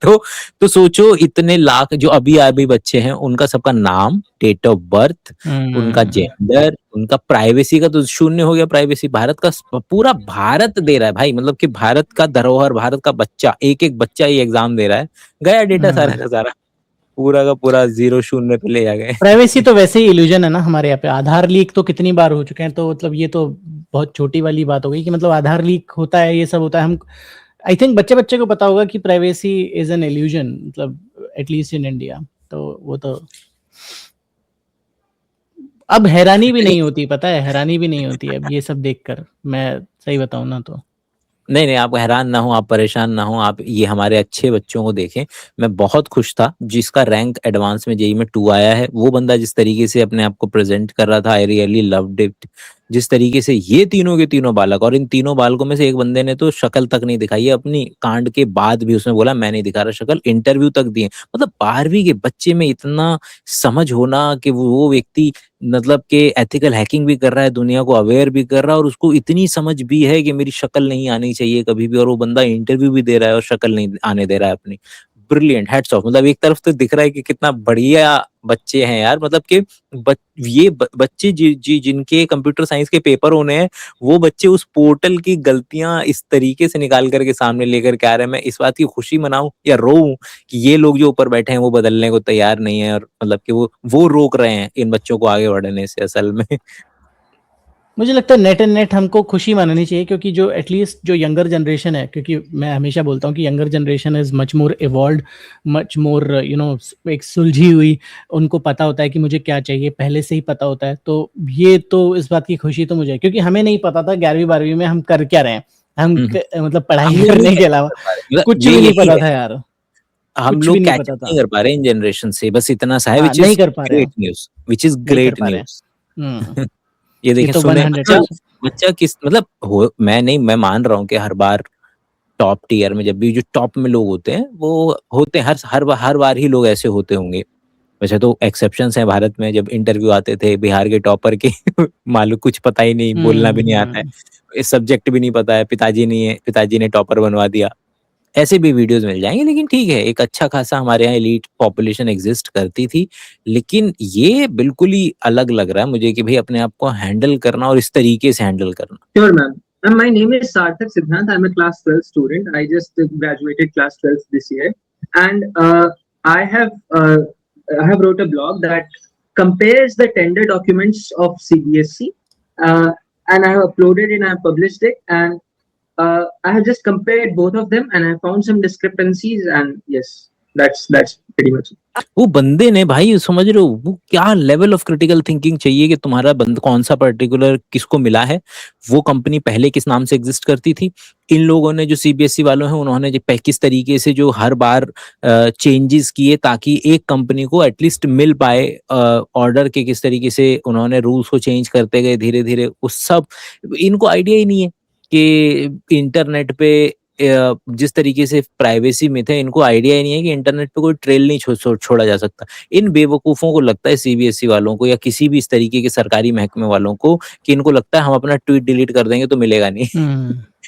तो सोचो इतने लाख जो अभी बच्चे हैं, उनका सबका नाम, डेट ऑफ बर्थ, उनका जेंडर, उनका प्राइवेसी का तो शून्य हो गया। प्राइवेसी भारत का पूरा भारत दे रहा है भाई, मतलब कि भारत का धरोहर, भारत का बच्चा, एक बच्चा ये एग्जाम दे रहा है, गया डेटा सारा का सारा, पूरा का पूरा 0 शून्य पे ले आ गए। प्राइवेसी तो वैसे ही इल्यूजन है ना हमारे यहाँ पे। आधार लीक तो कितनी बार हो चुके हैं, तो मतलब ये तो बहुत छोटी वाली बात हो गई कि मतलब आधार लीक होता है, ये सब होता है। हम आई थिंक बच्चे को पता होगा कि प्राइवेसी इज एन इल्यूजन, मतलब एटलीस्ट इन इंडिया। तो वो तो अब हैरानी भी नहीं होती, पता है, हैरानी भी नहीं होती अब ये सब देखकर। मैं सही बताऊं ना तो नहीं आप हैरान ना हो, आप परेशान ना हो, आप ये हमारे अच्छे बच्चों को देखें। मैं बहुत खुश था जिसका रैंक एडवांस में जेई में 2 आया है, वो बंदा जिस तरीके से अपने आप को प्रेजेंट कर रहा था, आई रियली लव्ड इट। जिस तरीके से ये तीनों के तीनों बालक, और इन तीनों बालकों में से एक बंदे ने तो शक्ल तक नहीं दिखाई है अपनी कांड के बाद भी, उसने बोला मैं नहीं दिखा रहा शक्ल, इंटरव्यू तक दिए। मतलब 12वीं के बच्चे में इतना समझ होना कि वो व्यक्ति मतलब कि एथिकल हैकिंग भी कर रहा है, दुनिया को अवेयर भी कर रहा है, और उसको इतनी समझ भी है कि मेरी शक्ल नहीं आनी चाहिए कभी भी, और वो बंदा इंटरव्यू भी दे रहा है और शक्ल नहीं आने दे रहा है अपनी। Brilliant, hats off. मतलब एक तरफ तो दिख रहा है कि कितना बढ़िया बच्चे हैं यार, मतलब कि बच्चे जिनके कंप्यूटर साइंस के पेपर होने हैं, वो बच्चे उस पोर्टल की गलतियां इस तरीके से निकाल करके सामने लेकर के आ रहे हैं। मैं इस बात की खुशी मनाऊं या रोऊं कि ये लोग जो ऊपर बैठे हैं वो बदलने को तैयार नहीं है, और मतलब कि वो रोक रहे हैं इन बच्चों को आगे बढ़ने से असल में। मुझे लगता है नेट एंड नेट हमको खुशी माननी चाहिए, क्योंकि जो एटलीस्ट जो यंगर जनरेशन है, क्योंकि मैं हमेशा बोलता हूँ कि younger generation is much more evolved, much more एक सुलझी हुई, उनको पता होता है कि मुझे क्या चाहिए, पहले से ही पता होता है। तो ये तो इस बात की खुशी तो मुझे है, क्योंकि हमें नहीं पता था 11वीं 12वीं में हम कर क्या रहे हैं, मतलब पढ़ाई करने के अलावा कुछ भी नहीं पता था यार, हम कुछ लोग भी नहीं कैच पता था। नहीं कर पा रहे इन जनरेशन से, बस इतना सा है, हाँ, विच नहीं इज कर पा रहे ग्रेट हैं, न्यूज, विच इज नहीं कर ग्रेट पा रहे हैं। न्यूज। ये देखें, तो सुने 100% बच्चा किस मतलब मैं मान रहा हूँ कि हर बार टॉप टीयर में जब भी जो टॉप में लोग होते हैं वो होते हैं, हर बार ही लोग ऐसे होते होंगे। वैसे तो एक्सेप्शंस हैं भारत में, जब इंटरव्यू आते थे बिहार के टॉपर के मालूम कुछ पता ही नहीं, बोलना भी नहीं आता है, इस सब्जेक्ट भी नहीं पता है, पिताजी नहीं है, पिताजी ने टॉपर बनवा दिया, ऐसे भी वीडियोस मिल जाएंगे। लेकिन ठीक है, एक अच्छा खासा हमारे यहाँ एलीट पॉपुलेशन एग्जिस्ट करती थी, लेकिन ये बिल्कुल ही अलग लग रहा है मुझे कि भाई अपने आप को हैंडल करना और इस तरीके से हैंडल करना। Sure, ma'am. My name is Sarthak Siddhant. I'm a class 12 student. I just graduated class 12 this year, and I have wrote a blog that compares the tender documents of CBSE, and I have uploaded it and I have published it, and I have just compared both of them, and I found some discrepancies, and yes, that's pretty much it. वो बंदे ने भाई, समझ रहे हो वो क्या level of critical thinking चाहिए कि तुम्हारा बंद कौन सा पर्टिकुलर किसको मिला है, वो कंपनी पहले किस नाम से एग्जिस्ट करती थी, इन लोगों ने जो सीबीएसई वालों हैं उन्होंने किस तरीके से जो हर बार चेंजेस किए ताकि एक कंपनी को एटलीस्ट मिल पाए ऑर्डर के, किस तरीके से उन्होंने रूल्स को चेंज करते गए धीरे धीरे, उस सब इनको आइडिया ही नहीं है कि इंटरनेट पे जिस तरीके से प्राइवेसी में थे, इनको आइडिया ही नहीं है कि इंटरनेट पे कोई ट्रेल नहीं छोड़ा जा सकता। इन बेवकूफों को लगता है, सीबीएसई वालों को या किसी भी इस तरीके के सरकारी महकमे वालों को, कि इनको लगता है हम अपना ट्वीट डिलीट कर देंगे तो मिलेगा नहीं।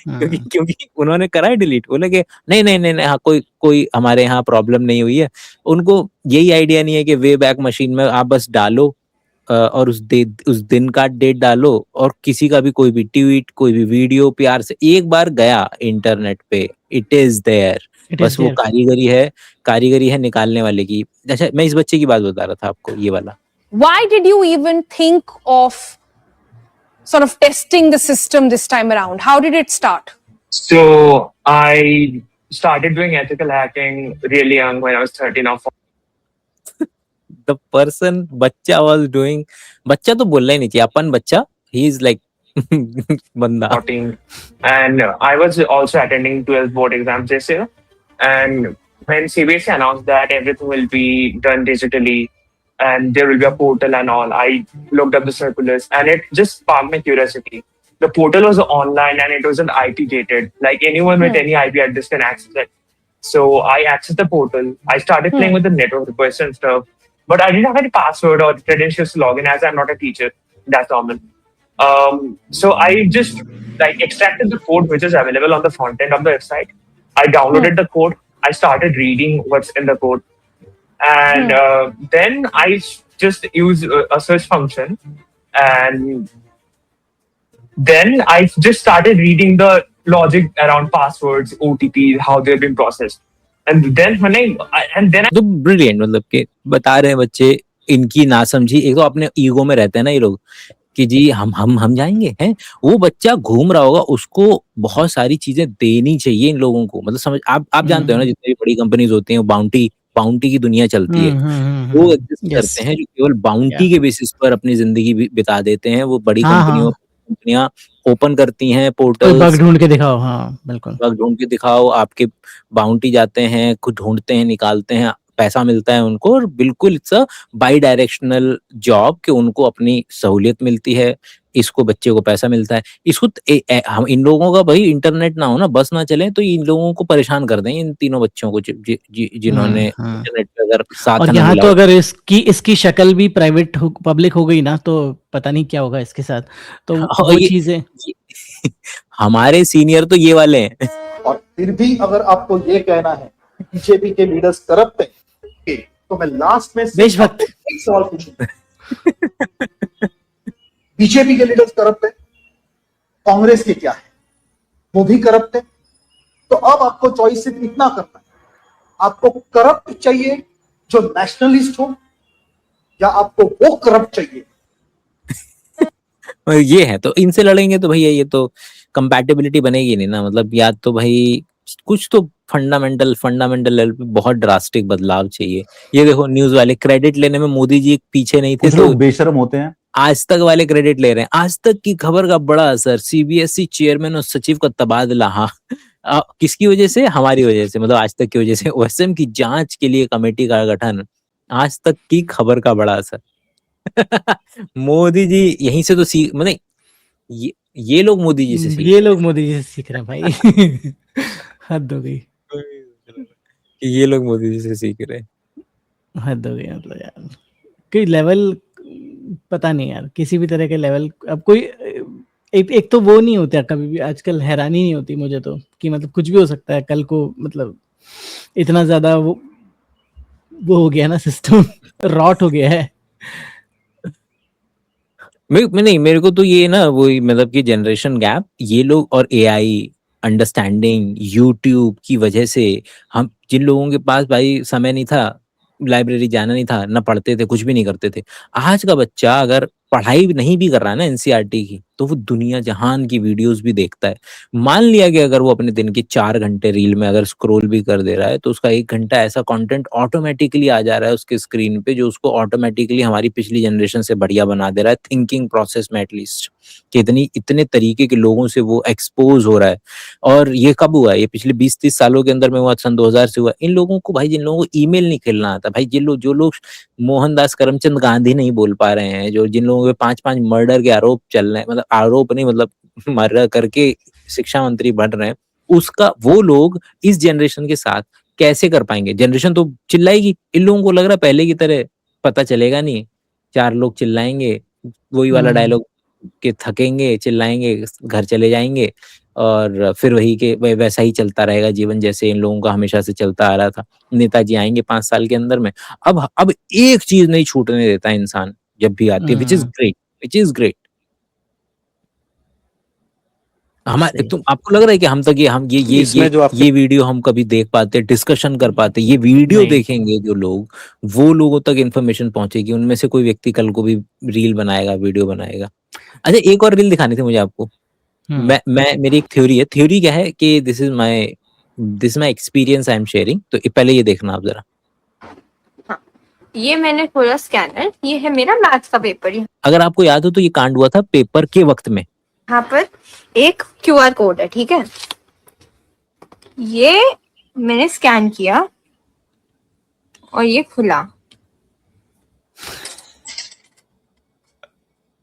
क्योंकि उन्होंने करा है डिलीट, बोले कि नहीं नहीं नहीं, नहीं हाँ, कोई हमारे यहाँ प्रॉब्लम नहीं हुई है। उनको यही आइडिया नहीं है कि वे बैक मशीन में आप बस डालो और उस दिन का डेट डालो, और किसी का भी कोई भी ट्वीट, कोई भी वीडियो प्यार से एक बार गया इंटरनेट पे, इट इज देयर। बस वो कारीगरी है निकालने वाले की। अच्छा, मैं इस बच्चे की बात बता रहा था आपको, ये वाला। Why did you even think of sort of testing the system this time around? How did it start? So I started doing ethical hacking really young, when I was 13 or 14. The person बच्चा was doing, बच्चा तो बोलना ही नहीं चाहिए, अपन बच्चा, he is like बंदा। And I was also attending 12th board exams this year, and when CBSE announced that everything will be done digitally and there will be a portal and all, I looked up the circulars and it just sparked my curiosity. The portal was online and it wasn't IP gated, like anyone with any IP address can access it. So I accessed the portal. I started playing with the network requests and stuff, but I didn't have any password or credentials to log in, as I'm not a teacher. That's normal. So I just like extracted the code which is available on the front end of the website. I downloaded the code. I started reading what's in the code, and then I just used a search function, and then I just started reading the logic around passwords, OTPs, how they've been processed. And then तो brilliant, मतलब कि बता रहे हैं बच्चे, इनकी नासमझी, एक तो अपने ईगो में रहते हैं ना ये लोग कि जी हम जाएंगे हैं। वो बच्चा घूम रहा होगा, उसको बहुत सारी चीजें देनी चाहिए इन लोगों को, मतलब समझ आप जानते हो ना, जितनी भी बड़ी कंपनीज होती हैं बाउंटी की दुनिया चलती है, वो एग्जिस्ट करते हैं जो केवल बाउंटी के बेसिस पर अपनी जिंदगी बिता देते हैं। वो बड़ी कंपनियां ओपन करती हैं पोर्टल, बग ढूंढ के दिखाओ, हाँ बिल्कुल, बग ढूंढ के दिखाओ, आपके बाउंटी जाते हैं, खुद ढूंढते हैं, निकालते हैं, पैसा मिलता है उनको, और बिल्कुल it's a by directional job कि उनको अपनी सहूलियत मिलती है, इसको बच्चे को पैसा मिलता है। इसको हम इन लोगों का भाई इंटरनेट ना हो ना, बस ना चले तो इन लोगों को परेशान कर देंगे, इन तीनों बच्चों को जिन्होंने इंटरनेट पे अगर साथ और ना यहाँ मिला तो हो। अगर इसकी शक्ल भी प्राइवेट पब्लिक हो गई ना, तो पता नहीं क्या होगा इसके साथ। तो और वो चीजें ये हमारे सीनियर तो ये वाले हैं। और फिर भी अगर आपको ये कहना है बीजेपी के लीडर्स करप्ट हैं, तो मैं लास्ट में देशभक्त एक सवाल पूछूंगा। बीजेपी के लीडर्स करप्ट है, कांग्रेस के क्या है, वो भी करप्ट है। तो अब आपको चॉइस सिर्फ इतना करना है, आपको करप्ट चाहिए जो नेशनलिस्ट हो, या आपको वो करप्ट चाहिए। ये है, तो इनसे लड़ेंगे तो भैया ये तो कंपैटिबिलिटी बनेगी नहीं ना। मतलब या तो भाई कुछ तो फंडामेंटल लेवल पे बहुत ड्रास्टिक बदलाव चाहिए। ये देखो न्यूज वाले क्रेडिट लेने में मोदी जी पीछे नहीं थे, कुछ तो लोग बेशर्म होते हैं। आज तक वाले क्रेडिट ले रहे हैं। आज तक की खबर का बड़ा असर, सीबीएसई चेयरमैन और सचिव का तबादला। हाँ, किसकी वजह से? हमारी वजह से, मतलब आज तक की वजह से। ओएसएम की जांच के लिए कमेटी का गठन, आज तक की खबर का बड़ा असर। मोदी जी यहीं से तो मतलब ये लोग मोदी जी से सीख, ये लोग मोदी जी से सीख रहे हैं भाई। हद हो गई, ये लोग मोदी जी से सीख रहे हैं। हद हो गई। मतलब यार कोई लेवल पता नहीं यार, किसी भी तरह के लेवल। अब कोई एक तो वो नहीं होता कभी भी, आजकल हैरानी नहीं होती मुझे तो, कि मतलब कुछ भी हो सकता है कल को। मतलब इतना ज्यादा वो हो गया ना, सिस्टम रॉट हो गया है। नहीं, मेरे को तो ये ना वही, मतलब कि जनरेशन गैप, ये लोग और एआई अंडरस्टैंडिंग यूट्यूब की वजह से, हम जिन लोगों के पास भाई समय नहीं था, लाइब्रेरी जाना नहीं था, ना पढ़ते थे, कुछ भी नहीं करते थे। आज का बच्चा अगर पढ़ाई नहीं भी कर रहा है ना एनसीईआरटी की, तो वो दुनिया जहान की वीडियोस भी देखता है। मान लिया कि अगर वो अपने दिन के 4 घंटे रील में अगर स्क्रॉल भी कर दे रहा है, तो उसका 1 घंटा ऐसा कंटेंट ऑटोमेटिकली आ जा रहा है उसके स्क्रीन पे, जो उसको ऑटोमेटिकली हमारी पिछली जनरेशन से बढ़िया बना दे रहा है, थिंकिंग प्रोसेस में एटलीस्ट। कि इतने तरीके के लोगों से वो एक्सपोज हो रहा है। और ये कब हुआ? ये पिछले 20-30 सालों के अंदर में हुआ, सन 2000 से हुआ। इन लोगों को भाई, जिन लोगों को ईमेल नहीं खेलना आता भाई, जो लोग मोहनदास करमचंद गांधी नहीं बोल पा रहे हैं, जो जिन लोगों पे 5-5 मर्डर के आरोप चल रहे हैं, मतलब आरोप नहीं, मतलब मर्डर करके शिक्षा मंत्री बन रहे हैं, उसका वो लोग इस जनरेशन के साथ कैसे कर पाएंगे? जनरेशन तो चिल्लाएगी। इन लोगों को लग रहा है पहले की तरह पता चलेगा नहीं, 4 लोग चिल्लाएंगे, वही वाला डायलॉग के थकेंगे, चिल्लाएंगे, घर चले जाएंगे, और फिर वही के वैसा ही चलता रहेगा जीवन, जैसे इन लोगों का हमेशा से चलता आ रहा था। नेताजी आएंगे 5 साल के अंदर में। अब एक चीज नहीं छूटने देता इंसान जब भी आती है, विच इज ग्रेट। हमारे तुम आपको लग रहा है कि हम तक ये वीडियो हम कभी देख पाते, डिस्कशन कर पाते? ये वीडियो देखेंगे जो लोग, वो लोगों तक इन्फॉर्मेशन पहुंचेगी। उनमें से कोई व्यक्ति कल को भी रील बनाएगा, वीडियो बनाएगा। अच्छा, एक और रील दिखानी थी मुझे आपको। मेरी एक थ्योरी है। थ्योरी क्या है कि this is my experience I am sharing. तो पहले ये देखना आप जरा। ये मैंने खोला स्कैनर, ये है मेरा मैथ्स का पेपर। अगर आपको याद हो तो ये कांड हुआ था पेपर के वक्त में। यहाँ पर एक क्यूआर कोड है, ठीक है। ये मैंने स्कैन किया और ये खुला।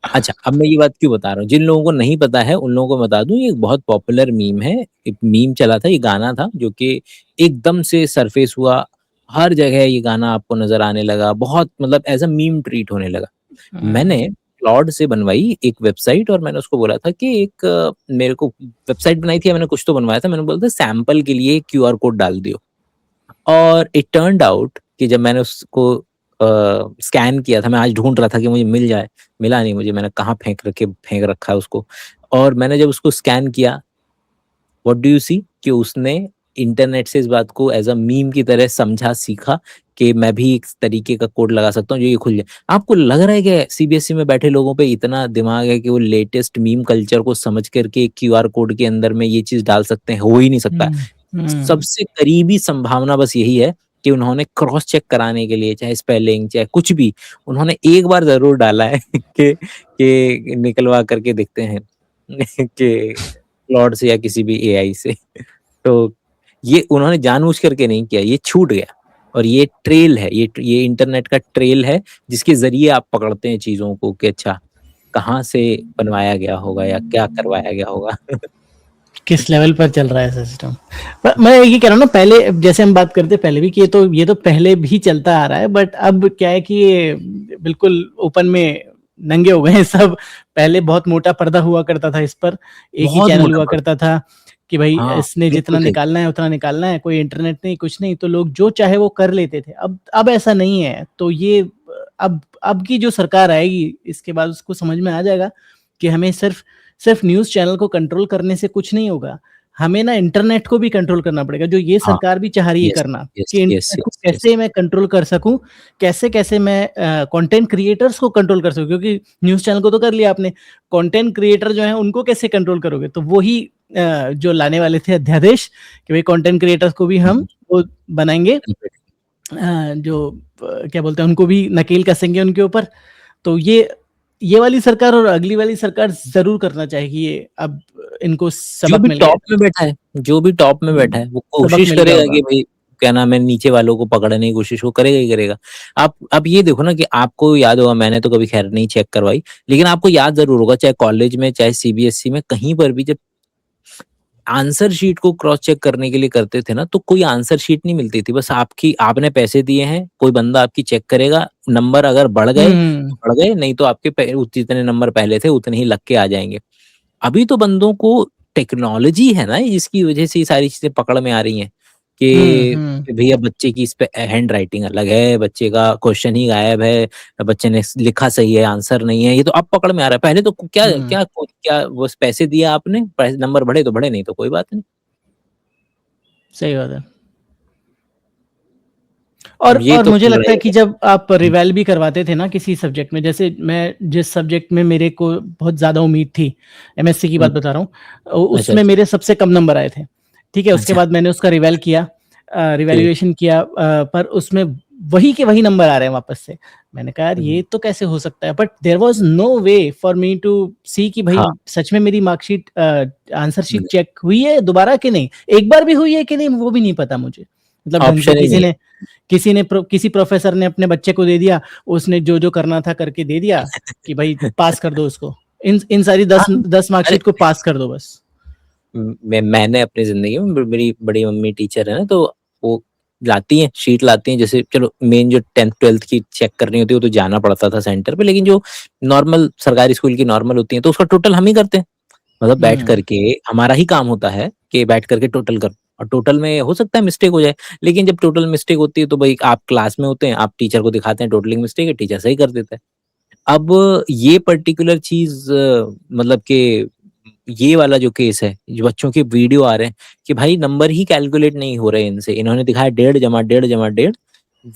अच्छा, अब मैं ये बात क्यों बता रहा हूँ, जिन लोगों को नहीं पता है उन लोगों को बता दूं, ये एक बहुत पॉपुलर मीम है। एक मीम चला था, ये गाना था जो कि एकदम से सरफेस हुआ, हर जगह ये गाना आपको नजर आने लगा, बहुत मतलब एज अ मीम ट्रीट होने लगा। मैंने क्लॉड से बनवाई एक वेबसाइट, और मैंने उसको बोला था कि एक मेरे को वेबसाइट बनाई थी, मैंने कुछ तो बनवाया था, मैंने बोला था सैंपल के लिए क्यूआर कोड डाल दियो। और इट टर्न्ड आउट कि जब मैंने उसको स्कैन किया था, मैं आज ढूंढ रहा था कि मुझे मिल जाए, मिला नहीं मुझे, मैंने कहाँ फेंक रखा है उसको। और मैंने जब उसको स्कैन किया, व्हाट डू यू सी, कि उसने इंटरनेट से इस बात को एज अ मीम की तरह समझा, सीखा कि मैं भी एक तरीके का कोड लगा सकता हूँ जो ये खुल जाए। आपको लग रहा है कि सीबीएसई में बैठे लोगों पे इतना दिमाग है कि वो लेटेस्ट मीम कल्चर को समझ करके क्यूआर कोड के अंदर में ये चीज डाल सकते हैं? हो ही नहीं सकता। सबसे करीबी संभावना बस यही है कि उन्होंने क्रॉस चेक कराने के लिए, चाहे स्पेलिंग चाहे कुछ भी, उन्होंने एक बार जरूर डाला है कि निकलवा करके देखते हैं कि क्लॉड से या किसी भी एआई से। तो ये उन्होंने जानबूझ करके नहीं किया, ये छूट गया। और ये ट्रेल है, ये इंटरनेट का ट्रेल है जिसके जरिए आप पकड़ते हैं चीजों को कि अच्छा कहाँ से बनवाया गया होगा या क्या करवाया गया होगा। किस लेवल पर चल रहा है सिस्टम। मैं ये कह रहा हूँ ना, पहले जैसे हम बात करते पहले भी कि ये तो पहले भी चलता आ रहा है, बट अब क्या है कि ये बिल्कुल ओपन में नंगे हो गए हैं सब। पहले बहुत मोटा पर्दा हुआ करता था इस पर, एक ही बहुत चैनल मोटा हुआ पर्दा। करता था कि भाई हाँ, इसने बिल्कुल जितना सही। निकालना है उतना निकालना है, कोई इंटरनेट नहीं कुछ नहीं, तो लोग जो चाहे वो कर लेते थे। अब ऐसा नहीं है। तो ये अब की जो सरकार आएगी इसके बाद उसको समझ में आ जाएगा कि हमें सिर्फ न्यूज चैनल को कंट्रोल करने से कुछ नहीं होगा, हमें ना इंटरनेट को भी कंट्रोल करना पड़ेगा, जो ये हाँ, सरकार भी चाह रही है यस, करना, यस, कि यस, इंटरनेट को यस, यस। कैसे मैं कंट्रोल कर सकूं, कैसे मैं कंटेंट क्रिएटर्स को कंट्रोल कर सकूं। क्योंकि न्यूज चैनल को तो कर लिया आपने, कंटेंट क्रिएटर जो है उनको कैसे कंट्रोल करोगे। तो वही जो लाने वाले थे अध्यादेश कि भाई कंटेंट क्रिएटर्स को भी हम वो बनाएंगे, जो क्या बोलते हैं, उनको भी नकेल कसेंगे उनके ऊपर। तो ये वाली सरकार और अगली वाली सरकार जरूर करना चाहिए। अब इनको जो सबक भी मिल गया टॉप में बैठा है, जो भी टॉप में बैठा है वो सबक कोशिश मिल गया करेगा होगा। कि भाई क्या नाम है, नीचे वालों को पकड़ने की कोशिश वो करेगा ही करेगा। आप ये देखो ना कि आपको याद होगा, मैंने तो कभी खैर नहीं चेक करवाई, लेकिन आपको याद जरूर होगा चाहे कॉलेज में चाहे सीबीएसई में कहीं पर भी जब आंसर शीट को क्रॉस चेक करने के लिए करते थे ना, तो कोई आंसर शीट नहीं मिलती थी। बस आपने पैसे दिए हैं, कोई बंदा आपकी चेक करेगा, नंबर अगर बढ़ गए तो बढ़ गए, नहीं तो आपके जितने नंबर पहले थे उतने ही लग के आ जाएंगे। अभी तो बंदों को टेक्नोलॉजी है ना जिसकी वजह से ये सारी चीजें पकड़ में आ रही हैं कि भैया बच्चे की इस पे हैंड राइटिंग अलग है, बच्चे का क्वेश्चन ही गायब है, बच्चे ने लिखा सही है आंसर नहीं है। ये तो अब पकड़ में आ रहा है। पहले तो क्या क्या क्या बस पैसे दिए आपने, नंबर बढ़े तो बढ़े, नहीं तो कोई बात नहीं। सही बात है। अब ये और तो मुझे चल लगता रहा है कि जब आप रिवेल भी करवाते थे ना किसी सब्जेक्ट में, जैसे मैं जिस सब्जेक्ट में मेरे को बहुत ज्यादा उम्मीद थी, एमएससी की बात बता रहा हूँ, उसमें अच्छा। मेरे सबसे कम नंबर आए थे। ठीक है, उसके अच्छा। बाद मैंने उसका रिवेल किया, रिवेल्युएशन किया, पर उसमें वही के वही नंबर आ रहे हैं वापस से। मैंने कहा यार ये तो कैसे हो सकता है, but there was no way for me to see कि भाई हाँ। सच में मेरी मार्कशीट आंसर शीट चेक हुई है दोबारा कि नहीं, एक बार भी हुई है कि नहीं वो भी नहीं पता मुझे। मतलब ढंग से ऑप्शन ही नहीं है। किसी प्रोफेसर ने अपने बच्चे को दे दिया, उसने जो करना था करके दे दिया कि भाई पास कर दो उसको, इन सारी 10 अरे मार्कशीट को पास कर दो बस। मैंने अपनी जिंदगी में, मेरी बड़ी मम्मी टीचर है ना, तो वो लाती हैं शीट लाती हैं, जैसे चलो मेन जो 10th 12th की चेक करनी होती है वो तो जाना पड़ता था सेंटर पे, लेकिन जो नॉर्मल सरकारी स्कूल की नॉर्मल होती है तो उसका टोटल हम ही करते हैं। मतलब बैठ करके हमारा ही काम होता है कि बैठ करके टोटल कर, और टोटल में हो सकता है मिस्टेक हो जाए, लेकिन जब टोटल मिस्टेक होती है तो भाई आप क्लास में होते हैं, आप टीचर को दिखाते हैं टोटलिंग मिस्टेक है, टीचर सही कर देता है। अब ये पर्टिकुलर चीज मतलब कि ये वाला जो केस है, जो बच्चों के वीडियो आ रहे हैं कि भाई नंबर ही कैलकुलेट नहीं हो रहे इनसे, इन्होंने दिखाया 1.5 जमा 1.5 जमा 1.5,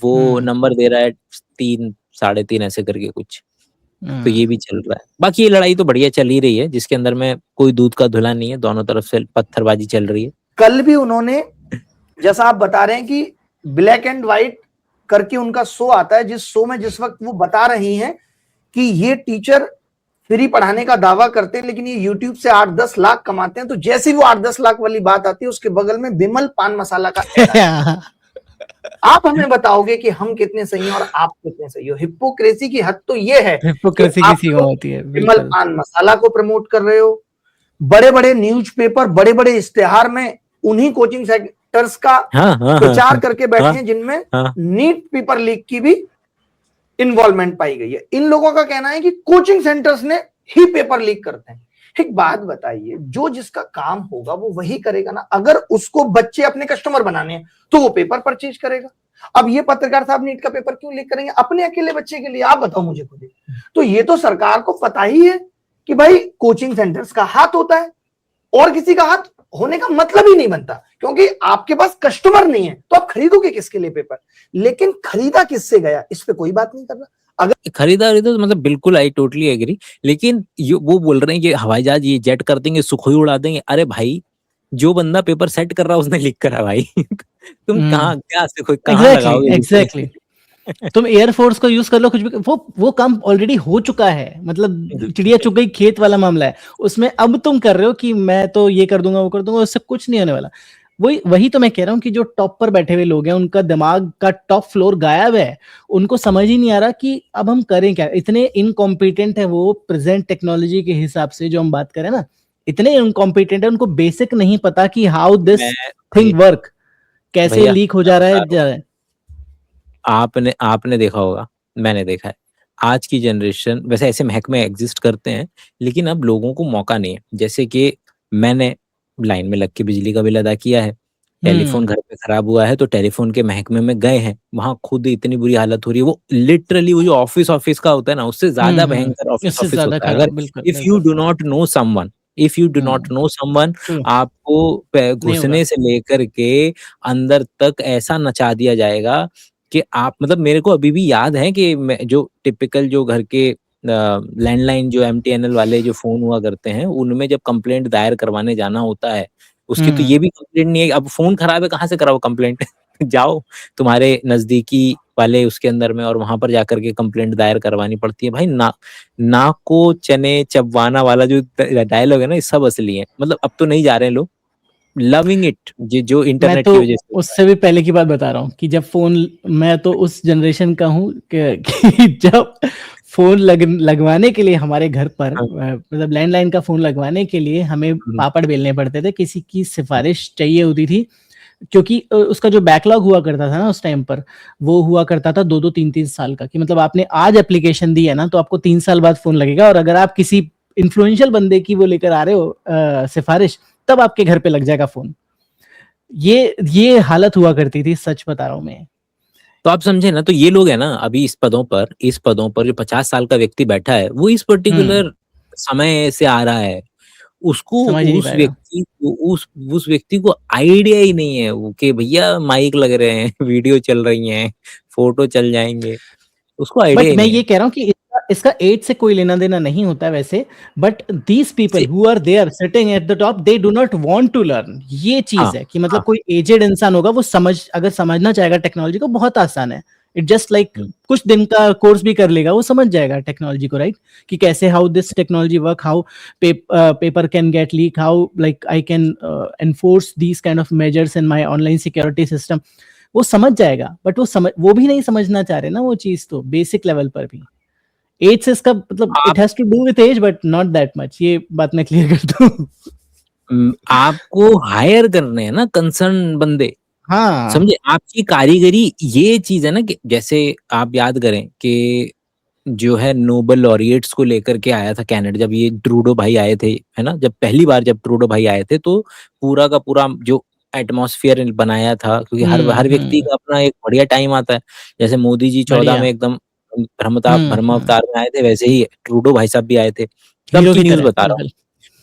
वो नंबर दे रहा है 3 3.5 ऐसे करके कुछ। तो ये भी चल रहा है। बाकी ये लड़ाई तो बढ़िया चल ही रही है, जिसके अंदर में कोई दूध का धुला नहीं है, दोनों तरफ से पत्थरबाजी चल रही है। कल भी उन्होंने, जैसा आप बता रहे हैं कि ब्लैक एंड व्हाइट करके उनका शो आता है, जिस शो में जिस वक्त वो बता रही हैं कि ये टीचर फ्री पढ़ाने का दावा करते हैं लेकिन ये यूट्यूब से 8-10 लाख कमाते हैं, तो जैसे वो 8-10 लाख वाली बात आती है उसके बगल में विमल पान मसाला का आप हमें बताओगे कि हम कितने सही हैं और आप कितने सही हो। हिपोक्रेसी की हद तो ये है, हिपोक्रेसी की सीमा होती है। विमल पान मसाला को प्रमोट कर रहे हो, बड़े बड़े न्यूज़पेपर बड़े बड़े इश्तेहार में उन्हीं कोचिंग सेंटर्स का प्रचार करके बैठे हैं जिनमें नीट पेपर लीक की भी इन्वॉल्वमेंट पाई गई है। इन लोगों का कहना है कि कोचिंग सेंटर्स ने ही पेपर लीक करते हैं। एक बात बताइए, जो जिसका काम होगा वो वही करेगा ना। अगर उसको बच्चे अपने कस्टमर बनाने हैं तो वो पेपर परचेज करेगा। अब ये पत्रकार साहब नीट का पेपर क्यों लीक करेंगे? अपने अकेले बच्चे के लिए, आप बताओ मुझे खुद। तो ये तो सरकार को पता ही है कि भाई कोचिंग सेंटर्स का हाथ होता है, और किसी का हाथ होने का मतलब ही नहीं बनता, क्योंकि आपके पास कस्टमर नहीं है तो आप खरीदोगे किसके लिए पेपर। लेकिन खरीदा किससे गया इस पे कोई बात नहीं कर रहा। अगर खरीदारी तो मतलब बिल्कुल आई टोटली एग्री, लेकिन वो बोल रहे हैं कि हवाई जहाज ये जेट कर देंगे, सुखोई उड़ा देंगे। अरे भाई, जो बंदा पेपर सेट कर रहा है उसने लीक करा भाई। तुम कहाँ क्या कहाँ लगाओगे? एग्जैक्टली। तुम एयरफोर्स को यूज कर लो, कुछ भी, वो काम ऑलरेडी हो चुका है। मतलब चिड़िया चुग गई खेत वाला मामला है, उसमें अब तुम कर रहे हो कि मैं तो ये कर दूंगा वो कर दूंगा, उससे कुछ नहीं होने वाला। वही तो मैं कह रहा हूँ कि जो टॉप पर बैठे हुए लोग हैं उनका दिमाग का टॉप फ्लोर गायब है, उनको समझ ही नहीं आ रहा कि अब हम करें क्या। इतने इनकॉम्पिटेंट है वो प्रेजेंट टेक्नोलॉजी के हिसाब से जो हम बात करें ना, इतने इनकॉम्पिटेंट है, उनको बेसिक नहीं पता कि हाउ दिस थिंग वर्क, कैसे लीक हो जा रहा है। आपने देखा होगा, मैंने देखा है, आज की जनरेशन वैसे ऐसे महकमे एग्जिस्ट करते हैं, लेकिन अब लोगों को मौका नहीं है। जैसे कि मैंने लाइन में लग के बिजली का बिल अदा किया है, टेलीफोन घर पे खराब हुआ है तो टेलीफोन के महकमे में गए हैं, वहां खुद इतनी बुरी हालत हो रही है, वो लिटरली वो जो ऑफिस का होता है ना, उससे ज्यादा भयंकर ऑफिस होता है। अगर if you do not know someone, आपको घुसने से लेकर के अंदर तक ऐसा नचा दिया जाएगा कि आप, मतलब मेरे को अभी भी याद है कि जो टिपिकल जो घर के लैंडलाइन जो MTNL वाले जो फोन हुआ करते हैं, उनमें जब कंप्लेंट दायर करवाने जाना होता है, उसकी तो ये भी कंप्लेंट नहीं है। अब फोन खराब है, कहाँ से कराओ कंप्लेंट? जाओ तुम्हारे नजदीकी वाले उसके अंदर में, और वहां पर जाकर के कंप्लेंट दायर करवानी पड़ती है। भाई नाक को चने चबवाना वाला जो डायलॉग है ना, ये सब असली है। मतलब अब तो नहीं जा रहे हैं लोग, लविंग इट, जो इंटरनेट की वजह से। उससे भी पहले की बात बता रहा हूँ कि जब फोन, मैं तो उस जनरेशन का हूँ कि जब फोन लगवाने के लिए हमारे घर पर, मतलब लैंडलाइन का फोन लगवाने के लिए हमें पापड़ बेलने पड़ते थे, किसी की सिफारिश चाहिए होती थी, क्योंकि उसका जो बैकलॉग हुआ करता था ना उस टाइम पर, वो हुआ करता था 2-2, 3-3 साल का, कि मतलब आपने आज एप्लीकेशन दी है ना, तो आपको 3 साल बाद फोन लगेगा, और अगर आप किसी इन्फ्लुएंशियल बंदे की वो लेकर आ रहे हो सिफारिश, तब आपके घर पे लग जाएगा फोन। ये हालत हुआ करती थी, सच बता रहा हूं मैं। तो आप समझे ना, तो ये लोग है ना अभी इस पदों पर जो 50 साल का व्यक्ति बैठा है, वो इस पर्टिकुलर समय से आ रहा है, उसको उस व्यक्ति को आइडिया ही नहीं है वो कि भैया माइक लग रहे हैं, वीडियो चल रही हैं, फोटो चल जाएंगे, उसको आइडिया। बट मैं ये कह रहा हूँ कि इसका एज से कोई लेना देना नहीं होता है वैसे, but these people who are there sitting at the top, they do not want to learn. ये चीज है कि मतलब कोई एजेड इंसान होगा, वो अगर समझना चाहेगा टेक्नोलॉजी को, बहुत आसान है। इट जस्ट लाइक कुछ दिन का कोर्स भी कर लेगा, वो समझ जाएगा टेक्नोलॉजी को, राइट? कि कैसे how this technology work, how paper can get leak, how like I can enforce these kind of measures in my online security system, वो समझ जाएगा। बट वो भी नहीं समझना चाह रहे ना वो चीज, तो बेसिक लेवल पर भी एज से इसका मतलब it has to do with age, but not that much. ये बात मैं क्लियर करता हूँ। आपको हायर करने हैं ना कंसर्न बंदे, हाँ समझे? आपकी कारीगरी ये चीज है ना, कि जैसे आप याद करें कि जो है नोबेल लॉरिएट्स को लेकर के आया था कनाडा, जब ये ट्रूडो भाई आए थे, है ना, जब पहली बार जब ट्रूडो भाई आए थे, तो पूरा का पूरा जो एटमॉस्फेयर बनाया था, क्योंकि हर व्यक्ति का अपना एक बढ़िया टाइम आता है। जैसे मोदी जी 14 में एकदम ब्रह्मावतार में आए थे, वैसे ही ट्रूडो भाई साहब भी आए थे। तब की न्यूज बता रहा हूँ।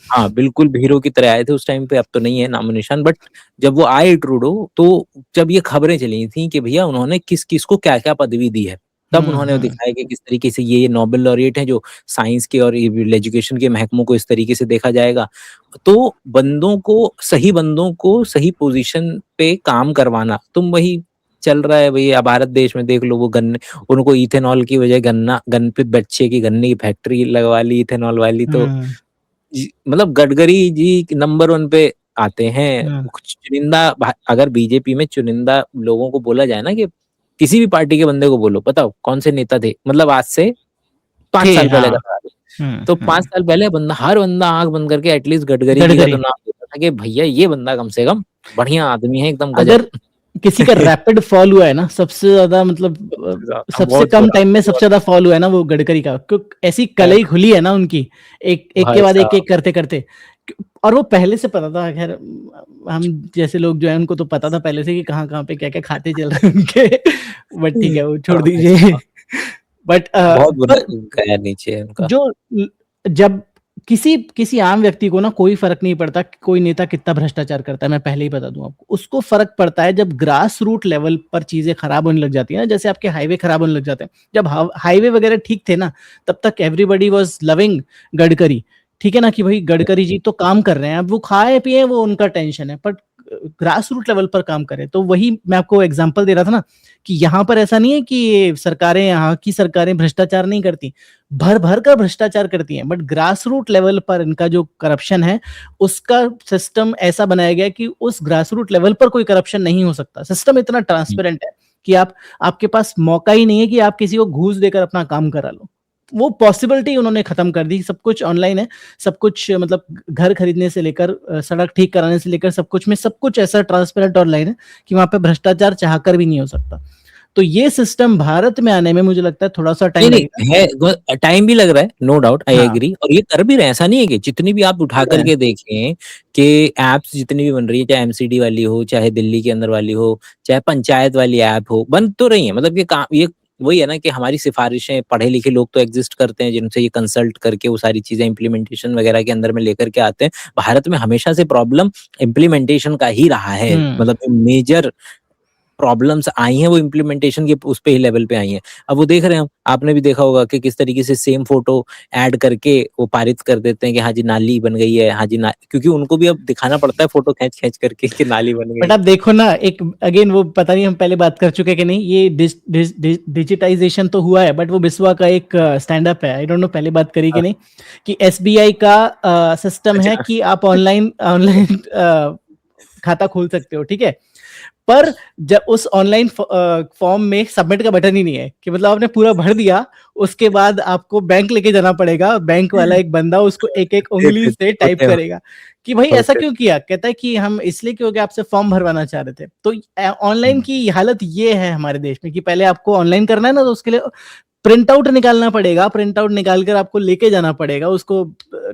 हाँ बिल्कुल हीरो की तरह आए थे उस टाइम पे, अब तो नहीं है नामो निशान। बट जब वो आए ट्रूडो, तो जब ये खबरें चली थी कि भैया उन्होंने किस किस को क्या क्या पदवी दी है, तब उन्होंने दिखाया कि किस तरीके से ये नोबेल लॉरिएट है जो साइंस के और एजुकेशन के महकमों को इस तरीके से देखा जाएगा। तो सही बंदों को सही पोजीशन पे काम करवाना, तुम वही चल रहा है भैया। भारत देश में देख लो, वो गन्ने, उनको इथेनॉल की वजह पे बच्चे की गन्ने की फैक्ट्री लगवा ली इथेनॉल वाली। तो मतलब गडकरी जी नंबर 1 पे आते हैं। चुनिंदा, अगर बीजेपी में चुनिंदा लोगों को बोला जाए ना, कि किसी भी पार्टी के बंदे को बोलो, बताओ कौन से नेता थे, मतलब आज से 5 साल पहले का, तो 5 साल पहले हर बंदा आंख बंद करके एटलीस्ट गडकरी जी का तो नाम लेता था कि भैया ये बंदा कम से कम बढ़िया आदमी है, एकदम गजब। अगर किसी का रैपिड फॉल हुआ है ना, सबसे ज्यादा मतलब सबसे कम टाइम में सबसे ज्यादा फॉल हुआ है ना, वो गडकरी का। क्योंकि ऐसी कलई खुली है ना उनकी, एक के बाद एक करते करते। और वो पहले से पता था, खैर हम जैसे लोग जो है उनको तो पता था पहले से कि कहाँ पे क्या क्या खाते चल रहे हैं उनके। बट ठीक है, वो छोड़ दीजिए। बट बहुत बुरा गया नीचे उनका। जो जब किसी आम व्यक्ति को ना कोई फर्क नहीं पड़ता कि कोई नेता कितना भ्रष्टाचार करता है, मैं पहले ही बता दूं आपको। उसको फर्क पड़ता है जब ग्रास रूट लेवल पर चीजें खराब होने लग जाती है ना, जैसे आपके हाईवे खराब होने लग जाते हैं। जब हाईवे वगैरह ठीक थे ना, तब तक एवरीबडी वाज लविंग गडकरी, ठीक है ना, कि भाई गडकरी जी तो काम कर रहे हैं, अब वो खाए पिए वो उनका टेंशन है। बट ग्रास रूट लेवल पर काम करें। तो वही मैं आपको एग्जांपल दे रहा था ना कि यहाँ पर ऐसा नहीं है कि ये सरकारें, यहाँ की सरकारें भ्रष्टाचार नहीं करती, भर भर कर भ्रष्टाचार करती हैं, बट ग्रास रूट लेवल पर इनका जो करप्शन है उसका सिस्टम ऐसा बनाया गया कि उस ग्रास रूट लेवल पर कोई करप्शन नहीं हो सकता। सिस्टम इतना ट्रांसपेरेंट है कि आपके पास मौका ही नहीं है कि आप किसी को घूस देकर अपना काम करा लो। वो पॉसिबिलिटी उन्होंने खत्म कर दी। सब कुछ ऑनलाइन है, सब कुछ मतलब घर खरीदने से लेकर सड़क ठीक कराने से लेकर सब कुछ में सब कुछ ऐसा ट्रांसपेरेंट ऑनलाइन है कि वहां पे भ्रष्टाचार चाहकर भी नहीं हो सकता। तो ये सिस्टम भारत में आने में मुझे लगता है थोड़ा सा टाइम लगेगा। है, टाइम भी लग रहा है, नो डाउट, आई एग्री। और ये कर भी रहे हैं, ऐसा नहीं है कि जितनी भी आप उठा करके देखें कि एप्स जितनी भी बन रही है, चाहे एमसीडी वाली हो, चाहे दिल्ली के अंदर वाली हो, चाहे पंचायत वाली ऐप हो, बन तो रही है। मतलब ये काम, ये वही है ना कि हमारी सिफारिशें, पढ़े लिखे लोग तो एग्जिस्ट करते हैं जिनसे ये कंसल्ट करके वो सारी चीजें इम्प्लीमेंटेशन वगैरह के अंदर में लेकर के आते हैं। भारत में हमेशा से प्रॉब्लम इम्प्लीमेंटेशन का ही रहा है। मतलब मेजर प्रॉब्लम्स आई हैं वो इम्प्लीमेंटेशन के उस पे ही लेवल पे आई हैं। अब वो देख रहे हैं हम, आपने भी देखा होगा कि किस तरीके से सेम फोटो ऐड करके वो पारित कर देते हैं कि हाँ जी नाली बन गई है, हाँ जी क्योंकि उनको भी अब दिखाना पड़ता है फोटो खींच खींच करके कि नाली बन गई। बट आप देखो ना, एक अगेन वो पता नहीं हम पहले बात कर चुके कि नहीं, ये डिजिटाइजेशन तो हुआ है, बट वो बिस्वा का एक स्टैंड अप है, आई डोंट नो पहले बात करी कि नहीं, कि एसबीआई का सिस्टम है कि आप ऑनलाइन खाता खोल सकते हो, ठीक है, पर जब उस ऑनलाइन फॉर्म में सबमिट का बटन ही नहीं है, कि मतलब आपने पूरा भर दिया, उसके बाद आपको बैंक लेके जाना पड़ेगा, बैंक वाला एक बंदा उसको एक एक उंगली से टाइप करेगा कि भाई ऐसा क्यों किया। कहता है कि हम इसलिए क्योंकि आपसे फॉर्म भरवाना चाह रहे थे। तो ऑनलाइन की हालत ये है हमारे देश में कि पहले आपको ऑनलाइन करना है ना, तो उसके लिए प्रिंट आउट निकालना पड़ेगा, प्रिंट आउट निकाल कर आपको लेके जाना पड़ेगा, उसको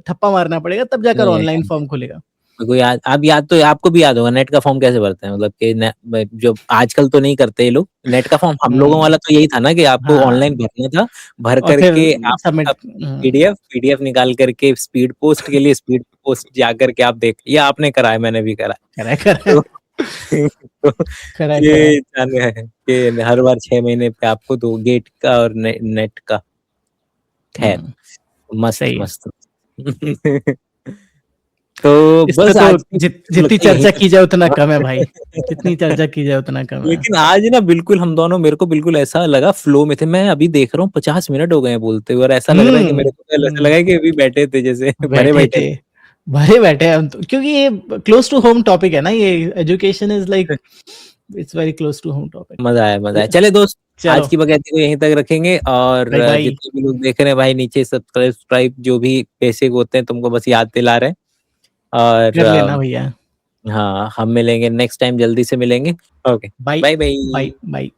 ठप्पा मारना पड़ेगा, तब जाकर ऑनलाइन फॉर्म खुलेगा। याद तो आपको भी याद होगा नेट का फॉर्म कैसे भरते हैं। मतलब कि जो आजकल तो नहीं करते ये लोग नेट का फॉर्म, हम लोगों वाला तो यही था ना कि आपको ऑनलाइन भरना था, भर करके आप पीडीएफ निकाल करके स्पीड पोस्ट के लिए स्पीड पोस्ट जा करके आप देख, ये आपने करा है, मैंने भी करा ये जाने है कि हर बार 6 महीने पे आपको दो गेट का और नेट का। खैर मस्त मस्त। तो बस तो जितनी चर्चा की जाए उतना कम है भाई, जितनी चर्चा की जाए उतना कम है। लेकिन आज ना बिल्कुल हम दोनों, मेरे को बिल्कुल ऐसा लगा फ्लो में थे। मैं अभी देख रहा हूँ 50 मिनट हो गए हैं बोलते हुए, और ऐसा लग रहा है कि मेरे को ऐसा लगा कि अभी बैठे थे जैसे भरे बैठे हम तो, क्योंकि ये क्लोज टू होम टॉपिक है ना, ये education is like it's very close to home topic. मजा आया। चले दोस्त, आज की बकैती को यहीं तक रखेंगे, और जितने भी लोग देख रहे हैं भाई नीचे सब्सक्राइब जो भी बेसिक होते हैं तुमको बस याद दिला रहे हैं, और कर लेना भैया। हाँ हम मिलेंगे नेक्स्ट टाइम, जल्दी से मिलेंगे। Okay, bye bye.